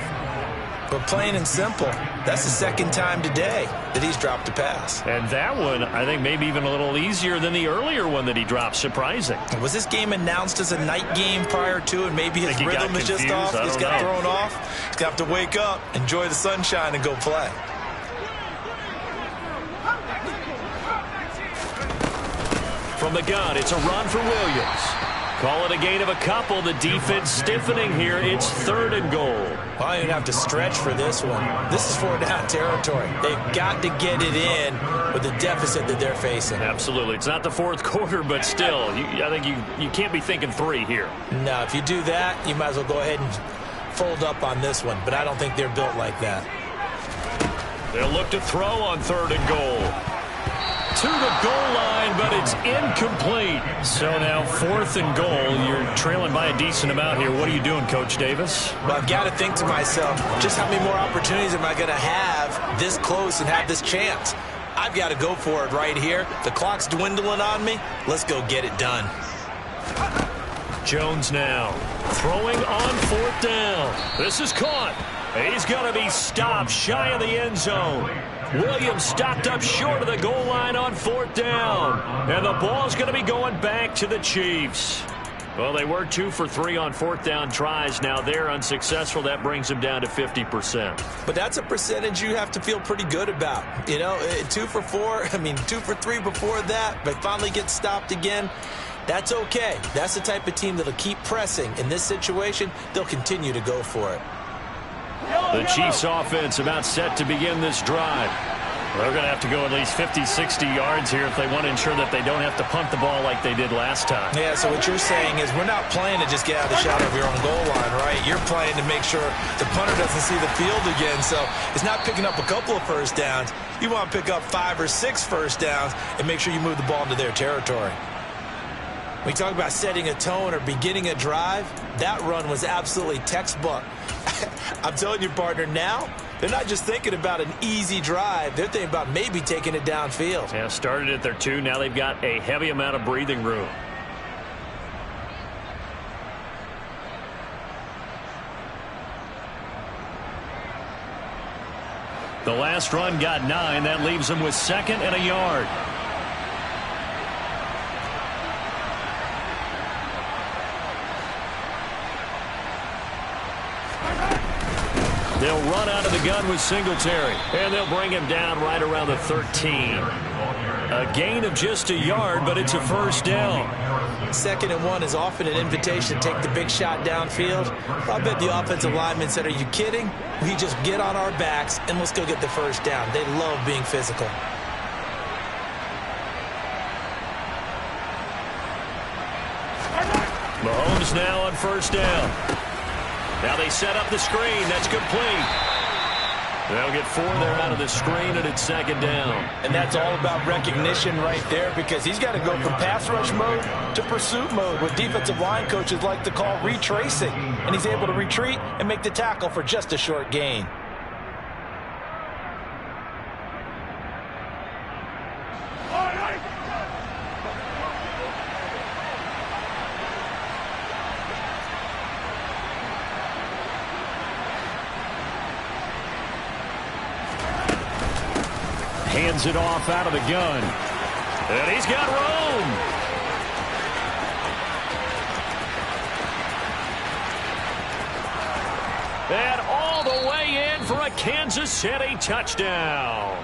But plain and simple, that's the second time today that he's dropped a pass. And that one, I think, maybe even a little easier than the earlier one that he dropped. Surprising. Was this game announced as a night game prior to, and maybe his rhythm is just off? He's got thrown off. He's got to wake up, enjoy the sunshine, and go play. From the gun, it's a run for Williams. Call it a gain of a couple. The defense stiffening here. It's 3rd and goal. Well, you don't have to stretch for this one. This is 4-down territory. They've got to get it in with the deficit that they're facing. Absolutely. It's not the 4th quarter, but still, I think you can't be thinking 3 here. No, if you do that, you might as well go ahead and fold up on this one. But I don't think they're built like that. They'll look to throw on 3rd and goal. To the goal line, but it's incomplete. So now 4th and goal. You're trailing by a decent amount here. What are you doing, Coach Davis? Well, I've got to think to myself, just how many more opportunities am I going to have this close and have this chance? I've got to go for it right here. The clock's dwindling on me. Let's go get it done. Jones now throwing on 4th down. This is caught. He's going to be stopped shy of the end zone. Williams stopped up short of the goal line on 4th down. And the ball's going to be going back to the Chiefs. Well, they were 2 for 3 on 4th down tries. Now they're unsuccessful. That brings them down to 50%. But that's a percentage you have to feel pretty good about. You know, 2 for 4, 2 for 3 before that, but finally get stopped again. That's okay. That's the type of team that'll keep pressing. In this situation, they'll continue to go for it. The Chiefs offense about set to begin this drive. They're going to have to go at least 50, 60 yards here if they want to ensure that they don't have to punt the ball like they did last time. Yeah, so what you're saying is we're not playing to just get out of the shadow of your own goal line, right? You're playing to make sure the punter doesn't see the field again. So it's not picking up a couple of first downs. You want to pick up 5 or 6 first downs and make sure you move the ball into their territory. When you talk about setting a tone or beginning a drive, that run was absolutely textbook. I'm telling you, partner, now they're not just thinking about an easy drive. They're thinking about maybe taking it downfield. Yeah, started at their 2. Now they've got a heavy amount of breathing room. The last run got 9. That leaves them with 2nd and a yard. They'll run out of the gun with Singletary, and they'll bring him down right around the 13. A gain of just a yard, but it's a first down. 2nd and 1 is often an invitation to take the big shot downfield. I bet the offensive lineman said, are you kidding? We just get on our backs, and let's go get the first down. They love being physical. Mahomes now on first down. Now they set up the screen. That's complete. They'll get 4 there out of the screen, and it's 2nd down. And that's all about recognition right there, because he's got to go from pass rush mode to pursuit mode, what defensive line coaches like to call retracing. And he's able to retreat and make the tackle for just a short gain. Hands it off out of the gun. And he's got room. And all the way in for a Kansas City touchdown.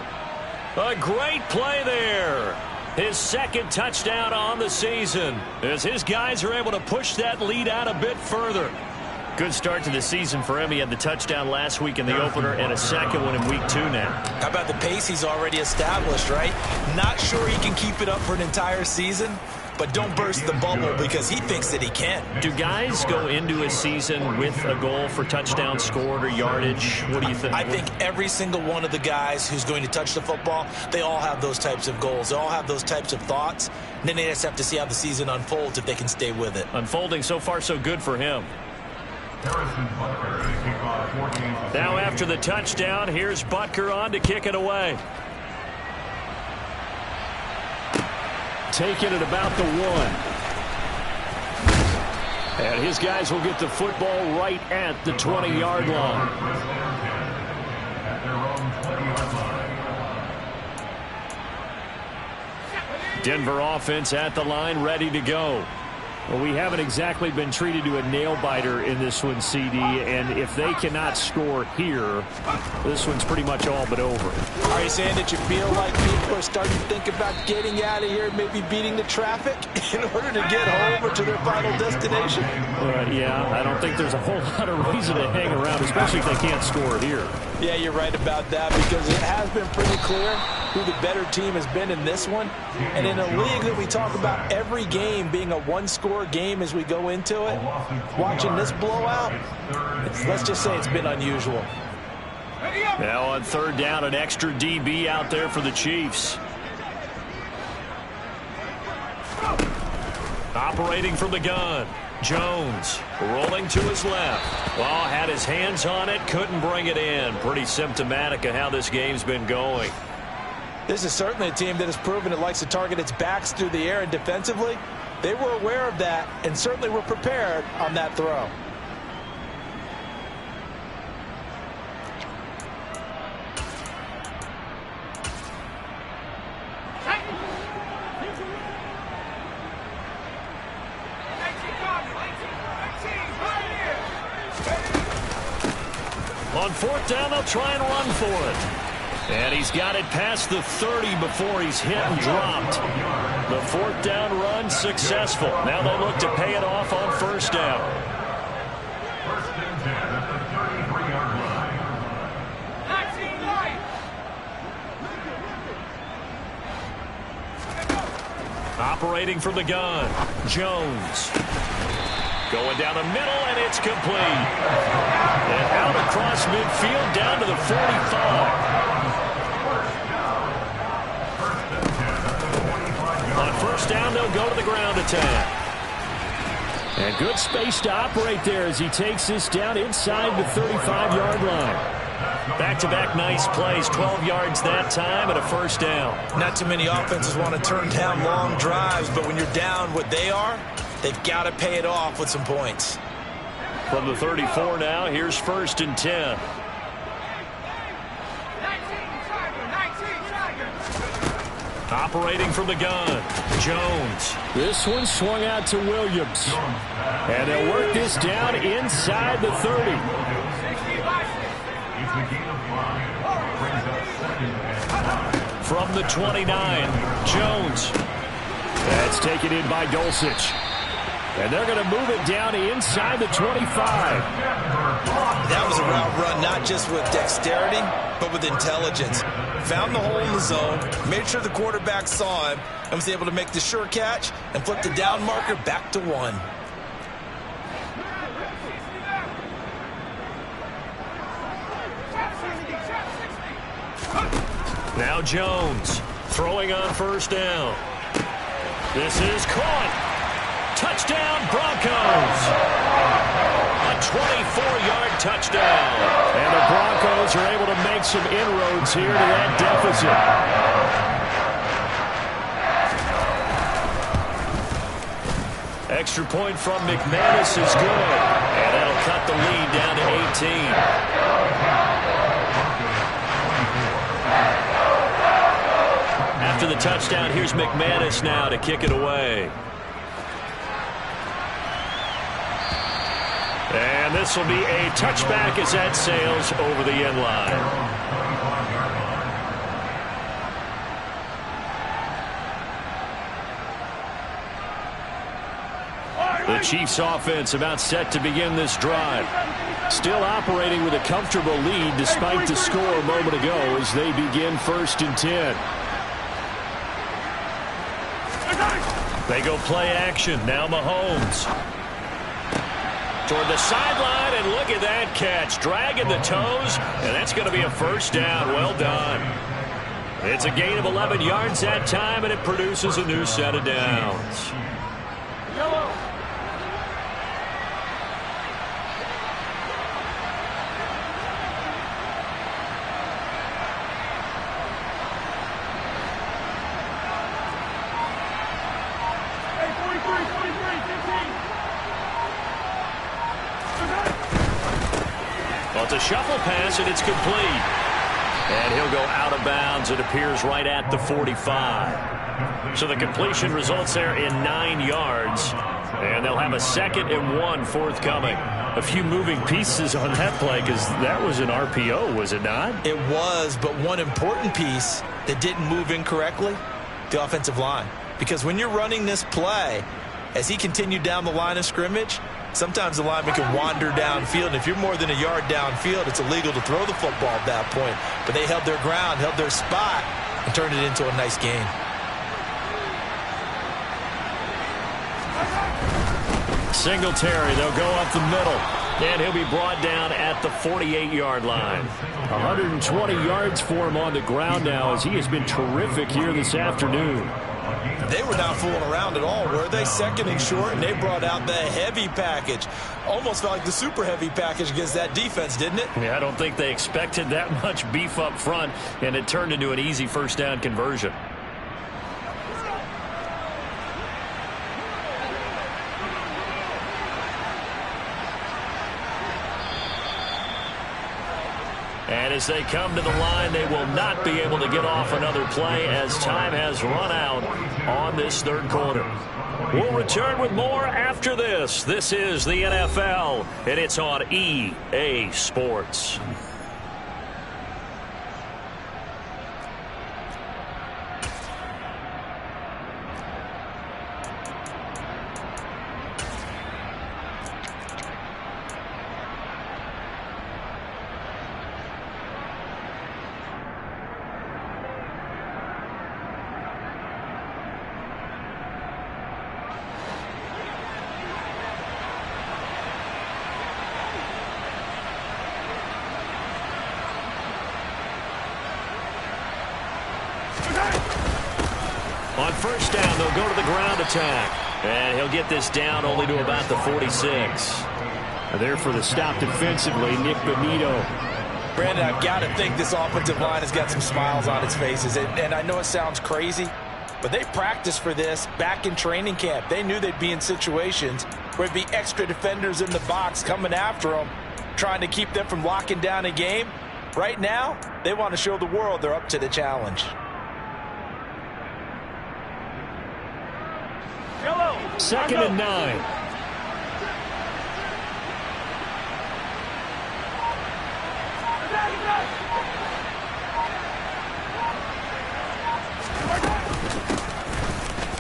A great play there. His 2nd touchdown on the season as his guys are able to push that lead out a bit further. Good start to the season for him. He had the touchdown last week in the opener and a 2nd one in week 2 now. How about the pace he's already established, right? Not sure he can keep it up for an entire season, but don't burst the bubble because he thinks that he can. Do guys go into a season with a goal for touchdown scored or yardage? What do you think? I think every single one of the guys who's going to touch the football, they all have those types of goals. They all have those types of thoughts. And then they just have to see how the season unfolds if they can stay with it. Unfolding so far so good for him. Now after the touchdown, here's Butker on to kick it away. Taking it about the 1. And his guys will get the football right at the 20-yard line. Denver offense at the line, ready to go. Well, we haven't exactly been treated to a nail-biter in this one, CD, and if they cannot score here, this one's pretty much all but over. Are you saying that you feel like people are starting to think about getting out of here, maybe beating the traffic in order to get home or to their final destination? Yeah, I don't think there's a whole lot of reason to hang around, especially if they can't score here. Yeah, you're right about that, because it has been pretty clear who the better team has been in this one. And in a league that we talk about every game being a one-score game as we go into it, watching this blowout, let's just say it's been unusual. Now on third down, an extra DB out there for the Chiefs. Operating from the gun. Jones rolling to his left. Well, had his hands on it, couldn't bring it in. Pretty symptomatic of how this game's been going. This is certainly a team that has proven it likes to target its backs through the air, and defensively, they were aware of that and certainly were prepared on that throw. On fourth down, they'll try and run for it. And he's got it past the 30 before he's hit and dropped. The fourth down run successful. Now they look to pay it off on first down. First and 10 at the 33-yard line. Operating from the gun. Jones. Going down the middle, and it's complete. And out across midfield, down to the 45. On first down, they'll go to the ground attack. And good space to operate there as he takes this down inside the 35-yard line. Back-to-back nice plays, 12 yards that time and a first down. Not too many offenses want to turn down long drives, but when you're down what they are, they've got to pay it off with some points. From the 34 now, here's first and 10. Operating from the gun, Jones. This one swung out to Williams. And they'll work this down inside the 30. It's a gain of 5. Brings up second and 5. From the 29, Jones. That's taken in by Dulcich. And they're going to move it down inside the 25. That was a route run not just with dexterity, but with intelligence. Found the hole in the zone, made sure the quarterback saw him, and was able to make the sure catch and flip the down marker back to 1. Now Jones throwing on first down. This is caught. Touchdown, Broncos. A 24-yard touchdown. And the Broncos are able to make some inroads here to that deficit. Extra point from McManus is good. And that'll cut the lead down to 18. After the touchdown, here's McManus now to kick it away. And this will be a touchback as that sails over the end line. The Chiefs offense about set to begin this drive. Still operating with a comfortable lead despite the score a moment ago as they begin first and 10. They go play action. Now Mahomes. Toward the sideline, and look at that catch. Dragging the toes, and that's going to be a first down. Well done. It's a gain of 11 yards that time, and it produces a new set of downs. Well, it's a shuffle pass, and it's complete. And he'll go out of bounds. It appears right at the 45. So the completion results there in 9 yards. And they'll have a 2nd and 1 forthcoming. A few moving pieces on that play because that was an RPO, was it not? It was, but one important piece that didn't move incorrectly, the offensive line. Because when you're running this play, as he continued down the line of scrimmage, sometimes the lineman can wander downfield. And if you're more than a yard downfield, it's illegal to throw the football at that point. But they held their ground, held their spot, and turned it into a nice game. Singletary, they'll go up the middle. And he'll be brought down at the 48-yard line. 120 yards for him on the ground now as he has been terrific here this afternoon. They were not fooling around at all, were they? 2nd and short, and they brought out the heavy package. Almost felt like the super heavy package against that defense, didn't it? Yeah, I don't think they expected that much beef up front, and it turned into an easy first down conversion. And as they come to the line, they will not be able to get off another play as time has run out on this 3rd quarter. We'll return with more after this. This is the NFL, and it's on EA Sports. On first down, they'll go to the ground attack. And he'll get this down only to about the 46. There for the stop defensively, Nick Bonito. Brandon, I've got to think this offensive line has got some smiles on its faces. And I know it sounds crazy, but they practiced for this back in training camp. They knew they'd be in situations where there'd be extra defenders in the box coming after them, trying to keep them from locking down a game. Right now, they want to show the world they're up to the challenge. 2nd and 9.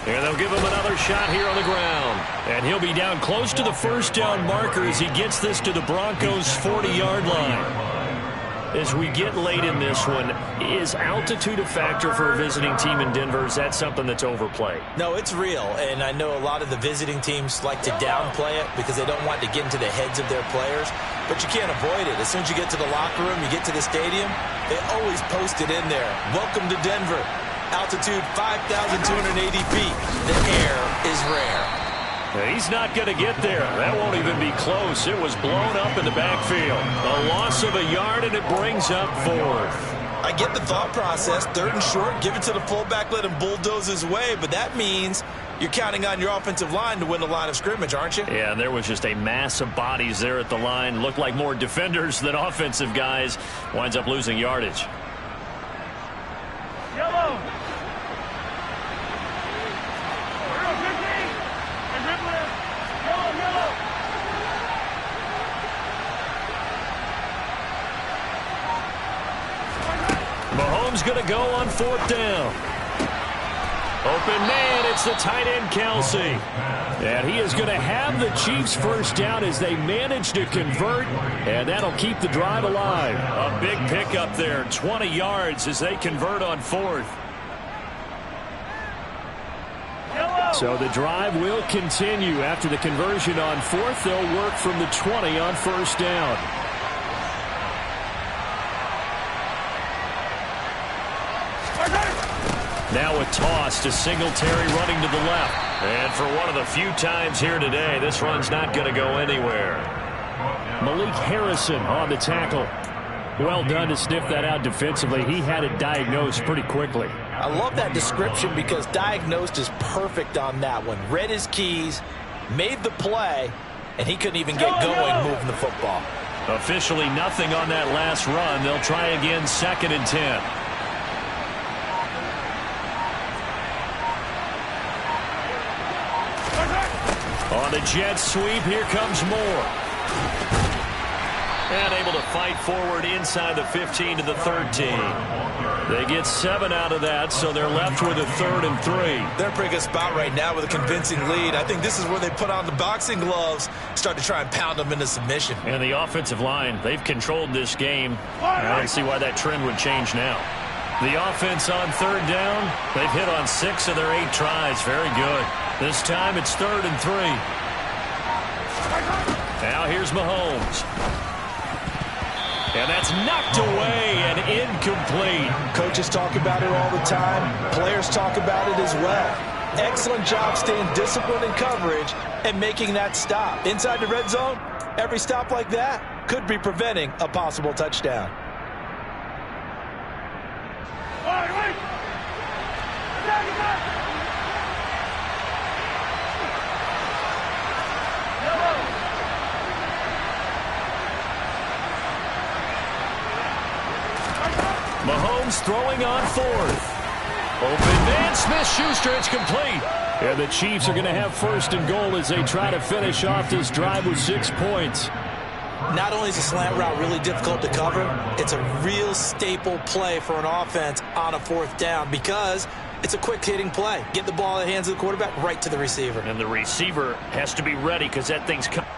And they'll give him another shot here on the ground. And he'll be down close to the first down marker as he gets this to the Broncos' 40-yard line. As we get late in this one, is altitude a factor for a visiting team in Denver? Is that something that's overplayed? No, it's real, and I know a lot of the visiting teams like to downplay it because they don't want to get into the heads of their players, but you can't avoid it. As soon as you get to the locker room, you get to the stadium, they always post it in there. Welcome to Denver. Altitude 5,280 feet. The air is rare. He's not going to get there. That won't even be close. It was blown up in the backfield. A loss of a yard, and it brings up 4th. I get the thought process. 3rd and short, give it to the fullback, let him bulldoze his way. But that means you're counting on your offensive line to win the line of scrimmage, aren't you? Yeah, and there was just a mass of bodies there at the line. Looked like more defenders than offensive guys. Winds up losing yardage. Yellow. Mahomes going to go on 4th down. Open man, it's the tight end, Kelsey. And he is going to have the Chiefs first down as they manage to convert, and that'll keep the drive alive. A big pickup there, 20 yards as they convert on 4th. So the drive will continue after the conversion on 4th. They'll work from the 20 on first down. Now a toss to Singletary running to the left. And for one of the few times here today, this run's not going to go anywhere. Malik Harrison on the tackle. Well done to sniff that out defensively. He had it diagnosed pretty quickly. I love that description because diagnosed is perfect on that one. Read his keys, made the play, and he couldn't even get going moving the football. Officially nothing on that last run. They'll try again 2nd and 10. the jet sweep. Here comes Moore. And able to fight forward inside the 15 to the 13. They get 7 out of that, so they're left with a 3rd and 3. They're in a pretty good spot right now with a convincing lead. I think this is where they put on the boxing gloves, start to try and pound them into submission. And the offensive line, they've controlled this game. I don't see why that trend would change now. The offense on 3rd down, they've hit on 6 of their 8 tries. Very good. This time it's 3rd and 3. Now here's Mahomes. And that's knocked away and incomplete. Coaches talk about it all the time. Players talk about it as well. Excellent job staying disciplined in coverage and making that stop. Inside the red zone, every stop like that could be preventing a possible touchdown. Mahomes throwing on 4th. Open man, Smith-Schuster, it's complete. And the Chiefs are going to have 1st and goal as they try to finish off this drive with 6 points. Not only is a slant route really difficult to cover, it's a real staple play for an offense on a 4th down because it's a quick-hitting play. Get the ball in the hands of the quarterback right to the receiver. And the receiver has to be ready because that thing's coming.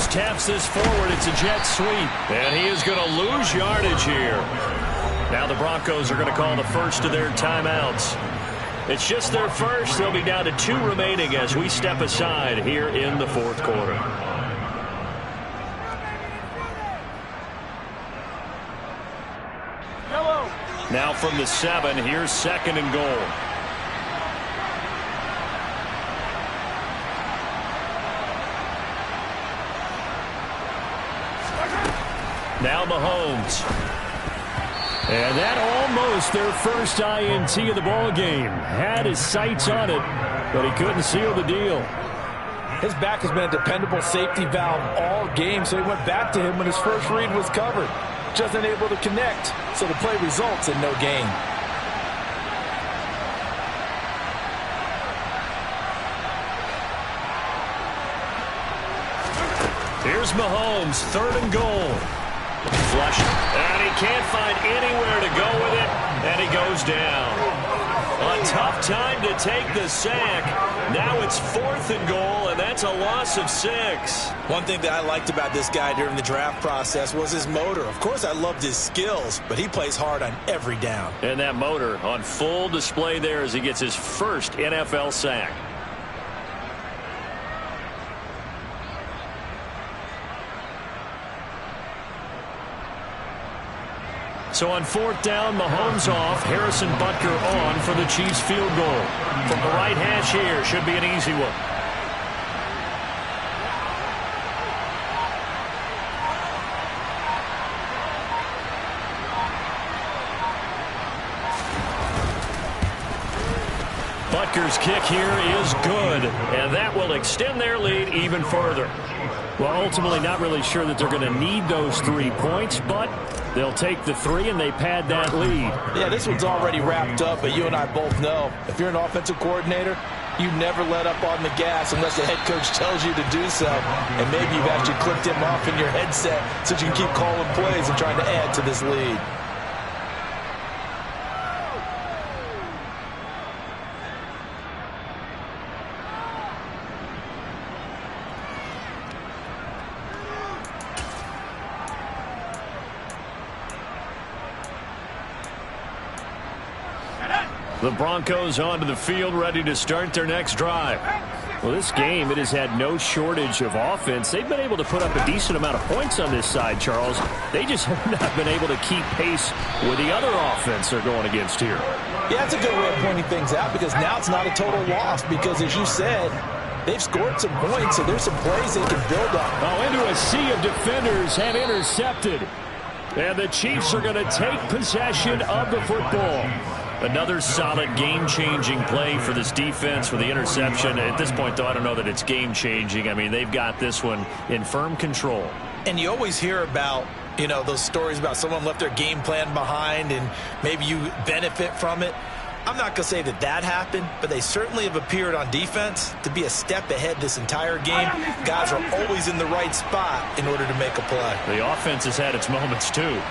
Taps this forward. It's a jet sweep. And he is going to lose yardage here. Now the Broncos are going to call the first of their timeouts. It's just their first. They'll be down to 2 remaining as we step aside here in the 4th quarter. Now from the 7, here's 2nd and goal. Now Mahomes. And that almost their first INT of the ball game. Had his sights on it, but he couldn't seal the deal. His back has been a dependable safety valve all game, so he went back to him when his first read was covered. Just unable to connect, so the play results in no gain. Here's Mahomes, 3rd and goal. Flush, and he can't find anywhere to go with it, and he goes down. A tough time to take the sack. Now it's 4th and goal, and that's a loss of 6. One thing that I liked about this guy during the draft process was his motor. Of course, I loved his skills, but he plays hard on every down. And that motor on full display there as he gets his first NFL sack. So on 4th down, Mahomes off, Harrison Butker on for the Chiefs field goal. From the right hash here, should be an easy one. Butker's kick here is good, and that will extend their lead even further. Well, ultimately not really sure that they're going to need those 3 points, but they'll take the 3 and they pad that lead. Yeah, this one's already wrapped up, but you and I both know if you're an offensive coordinator, You never let up on the gas unless the head coach tells you to do so. And maybe you've actually clicked him off in your headset so you can keep calling plays and trying to add to this lead. The Broncos onto the field, ready to start their next drive. Well, this game, it has had no shortage of offense. They've been able to put up a decent amount of points on this side, Charles. They just have not been able to keep pace with the other offense they're going against here. Yeah, that's a good way of pointing things out, because now it's not a total loss, because as you said, they've scored some points, so there's some plays they can build on. Oh, into a sea of defenders have intercepted. And the Chiefs are going to take possession of the football. Another solid game-changing play for this defense with the interception. At this point, though, I don't know that it's game-changing. I mean, they've got this one in firm control. And you always hear about, you know, those stories about someone left their game plan behind and maybe you benefit from it. I'm not going to say that that happened, but they certainly have appeared on defense to be a step ahead this entire game. Guys are always in the right spot in order to make a play. The offense has had its moments, too.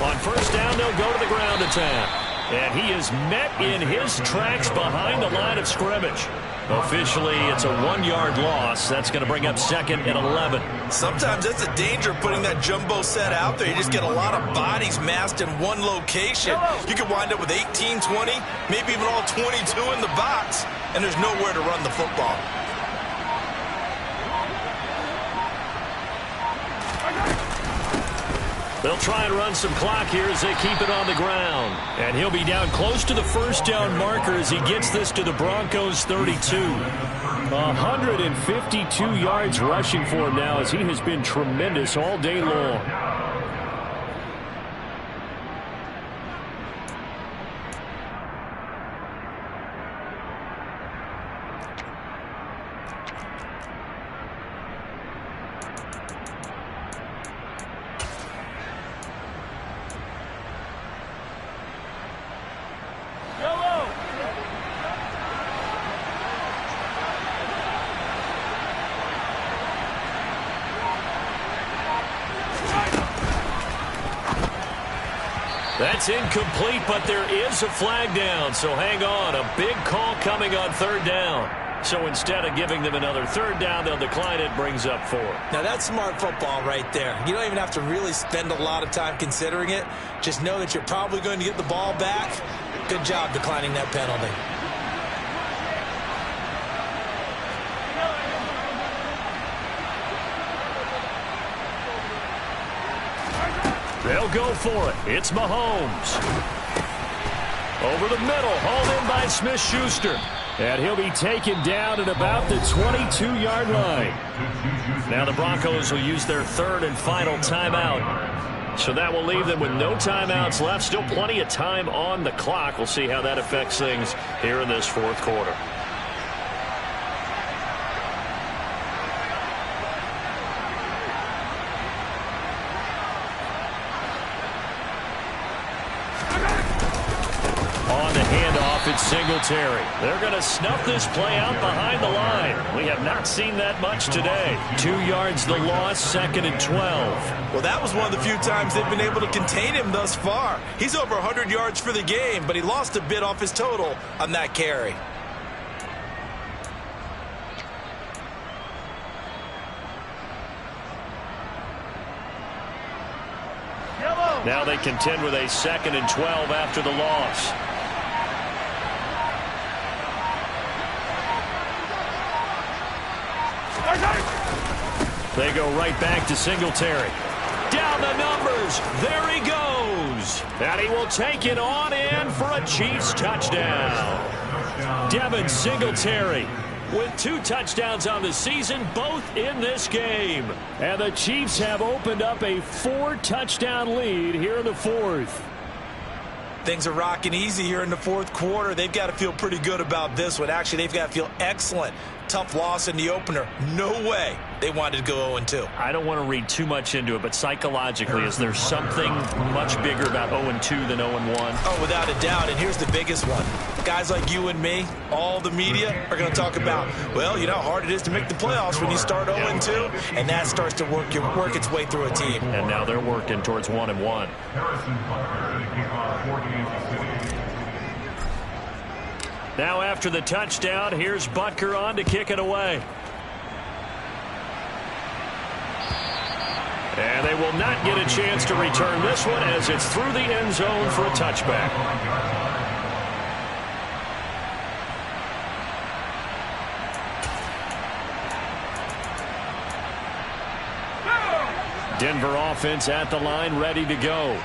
On first down, they'll go to the ground attack. And he is met in his tracks behind the line of scrimmage. Officially, it's a 1-yard loss. That's going to bring up second and 11. Sometimes that's the danger of putting that jumbo set out there. You just get a lot of bodies massed in one location. You could wind up with 18, 20, maybe even all 22 in the box, and there's nowhere to run the football. They'll try and run some clock here as they keep it on the ground. And he'll be down close to the first down marker as he gets this to the Broncos 32. 152 yards rushing for him now as he has been tremendous all day long. That's incomplete, but there is a flag down, so hang on. A big call coming on third down. So instead of giving them another third down, they'll decline it, brings up 4. Now that's smart football right there. You don't even have to really spend a lot of time considering it. Just know that you're probably going to get the ball back. Good job declining that penalty. They'll go for it. It's Mahomes. Over the middle, hauled in by Smith-Schuster. And he'll be taken down at about the 22-yard line. Now the Broncos will use their third and final timeout. So that will leave them with no timeouts left. Still plenty of time on the clock. We'll see how that affects things here in this fourth quarter. It's Singletary. They're going to snuff this play out behind the line. We have not seen that much today. 2 yards the loss, second and 12. Well, that was one of the few times they've been able to contain him thus far. He's over 100 yards for the game, but he lost a bit off his total on that carry. Now they contend with a second and 12 after the loss. They go right back to Singletary. Down the numbers. There he goes. And he will take it on in for a Chiefs touchdown. Devin Singletary with 2 touchdowns on the season, both in this game. And the Chiefs have opened up a 4-touchdown lead here in the fourth. Things are rocking easy here in the fourth quarter. They've got to feel pretty good about this one. Actually, they've got to feel excellent. Tough loss in the opener. No way They wanted to go 0-2. I don't want to read too much into it, but psychologically, is there something much bigger about 0-2 than 0-1? Oh, without a doubt, and here's the biggest one. Guys like you and me, all the media, are going to talk about, well, you know how hard it is to make the playoffs when you start 0-2, and that starts to work its way through a team. And now they're working towards 1-1. Harrison Butker to kick off for Kansas City. Now after the touchdown, here's Butker on to kick it away. And they will not get a chance to return this one as it's through the end zone for a touchback. Denver offense at the line, ready to go.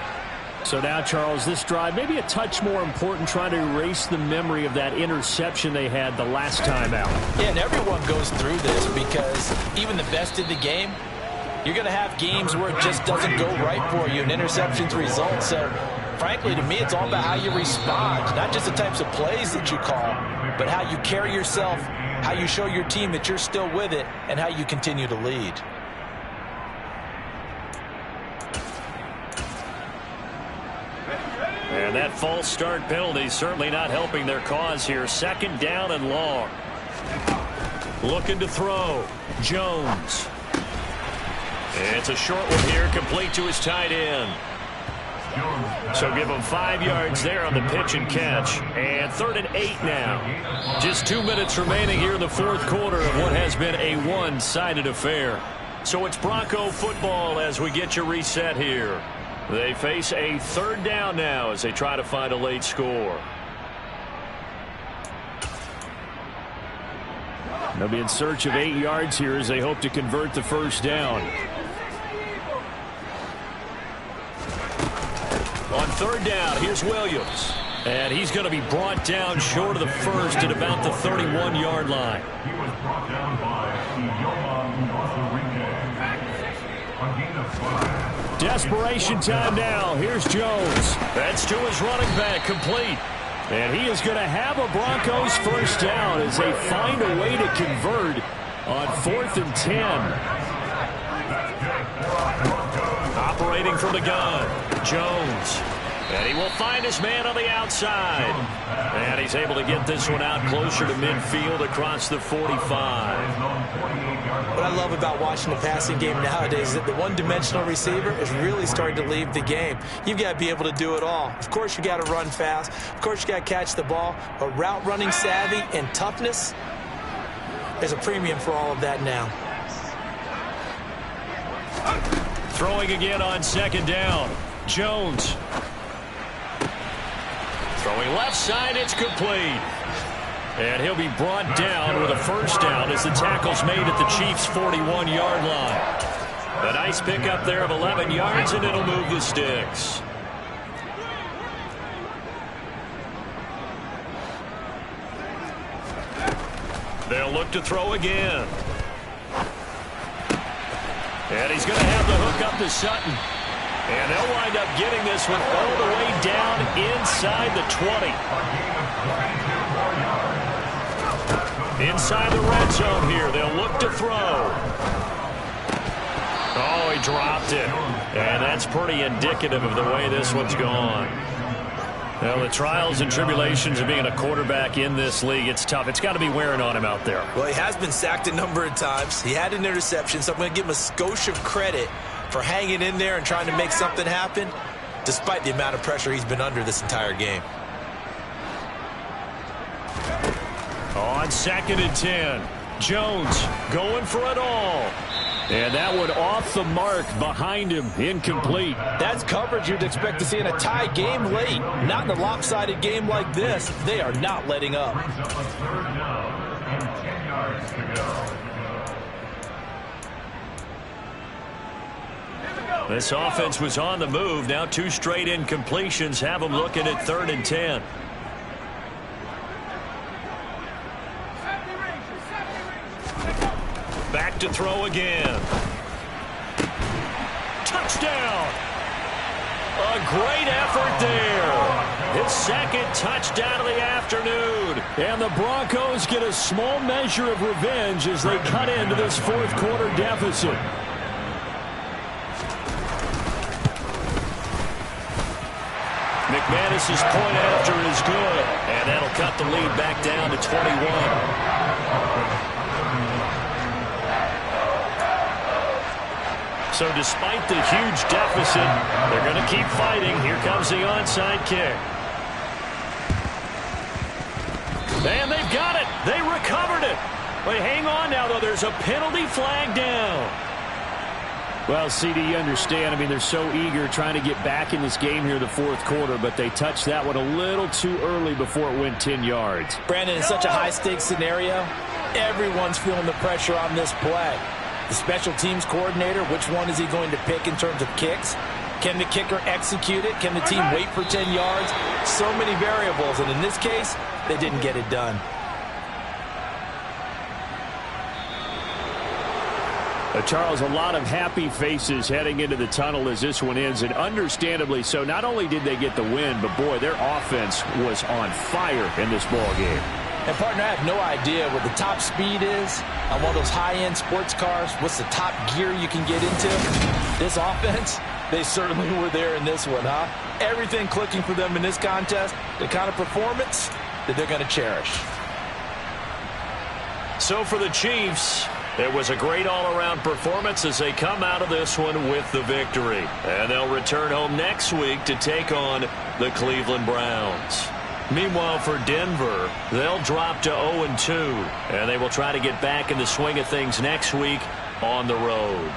So now, Charles, this drive maybe a touch more important, trying to erase the memory of that interception they had the last time out. Yeah, and everyone goes through this because even the best in the game, you're going to have games where it just doesn't go right for you, and interceptions result. So, frankly, to me, it's all about how you respond, not just the types of plays that you call, but how you carry yourself, how you show your team that you're still with it, and how you continue to lead. And that false start penalty certainly not helping their cause here. 2nd down and long. Looking to throw. Jones. It's a short one here, complete to his tight end. So give him 5 yards there on the pitch and catch. And 3rd and 8 now. Just 2 minutes remaining here in the 4th quarter of what has been a one-sided affair. So it's Bronco football as we get you reset here. They face a 3rd down now as they try to find a late score. They'll be in search of 8 yards here as they hope to convert the 1st down. On 3rd down, here's Williams. And he's going to be brought down short of the 1st at about the 31-yard line. He was brought down by Yoma Uwazurike. A gain of 5. Desperation time now. Here's Jones. That's to his running back, complete. And he is going to have a Broncos 1st down as they find a way to convert on 4th and 10. Operating from the gun, Jones. And he will find his man on the outside. And he's able to get this one out closer to midfield across the 45. What I love about watching the passing game nowadays is that the one-dimensional receiver is really starting to leave the game. You've got to be able to do it all. Of course, you got to run fast. Of course, you got to catch the ball. But route running savvy and toughness is a premium for all of that now. Throwing again on 2nd down. Jones. Throwing left side, it's complete. And he'll be brought down with a 1st down as the tackle's made at the Chiefs' 41-yard line. A nice pickup there of 11 yards, and it'll move the sticks. They'll look to throw again. And he's going to have the hook up to Sutton. And they'll wind up getting this one all the way down inside the 20. Inside the red zone here. They'll look to throw. Oh, he dropped it. And that's pretty indicative of the way this one's gone. Well, the trials and tribulations of being a quarterback in this league, it's tough. It's got to be wearing on him out there. Well, he has been sacked a number of times. He had an interception, so I'm going to give him a skosh of credit for hanging in there and trying to make something happen, despite the amount of pressure he's been under this entire game. On 2nd and 10, Jones going for it all. And that one off the mark behind him, incomplete. That's coverage you'd expect to see in a tie game late. Not in a lopsided game like this. They are not letting up. Brings up a 3rd down and 10 yards to go. This offense was on the move. Now 2 straight incompletions have them looking at 3rd and 10. Back to throw again. Touchdown! A great effort there. his second touchdown of the afternoon. And the Broncos get a small measure of revenge as they cut into this fourth quarter deficit. McManus's point after is good, and that'll cut the lead back down to 21. So despite the huge deficit, they're going to keep fighting. Here comes the onside kick. And they've got it. They recovered it. But hang on now, though. There's a penalty flag down. Well, CD, you understand. I mean, they're so eager trying to get back in this game here in the fourth quarter, but they touched that one a little too early before it went 10 yards. Brandon, in such a high-stakes scenario, everyone's feeling the pressure on this play. The special teams coordinator, which one is he going to pick in terms of kicks? Can the kicker execute it? Can the team wait for 10 yards? So many variables, and in this case, they didn't get it done. Charles, a lot of happy faces heading into the tunnel as this one ends, and understandably so. Not only did they get the win, but boy, their offense was on fire in this ball game. And, partner, I have no idea what the top speed is on one of those high-end sports cars. What's the top gear you can get into? This offense, they certainly were there in this one, huh? Everything clicking for them in this contest, the kind of performance that they're going to cherish. So for the Chiefs, it was a great all-around performance as they come out of this one with the victory. And they'll return home next week to take on the Cleveland Browns. Meanwhile, for Denver, they'll drop to 0-2, and they will try to get back in the swing of things next week on the road.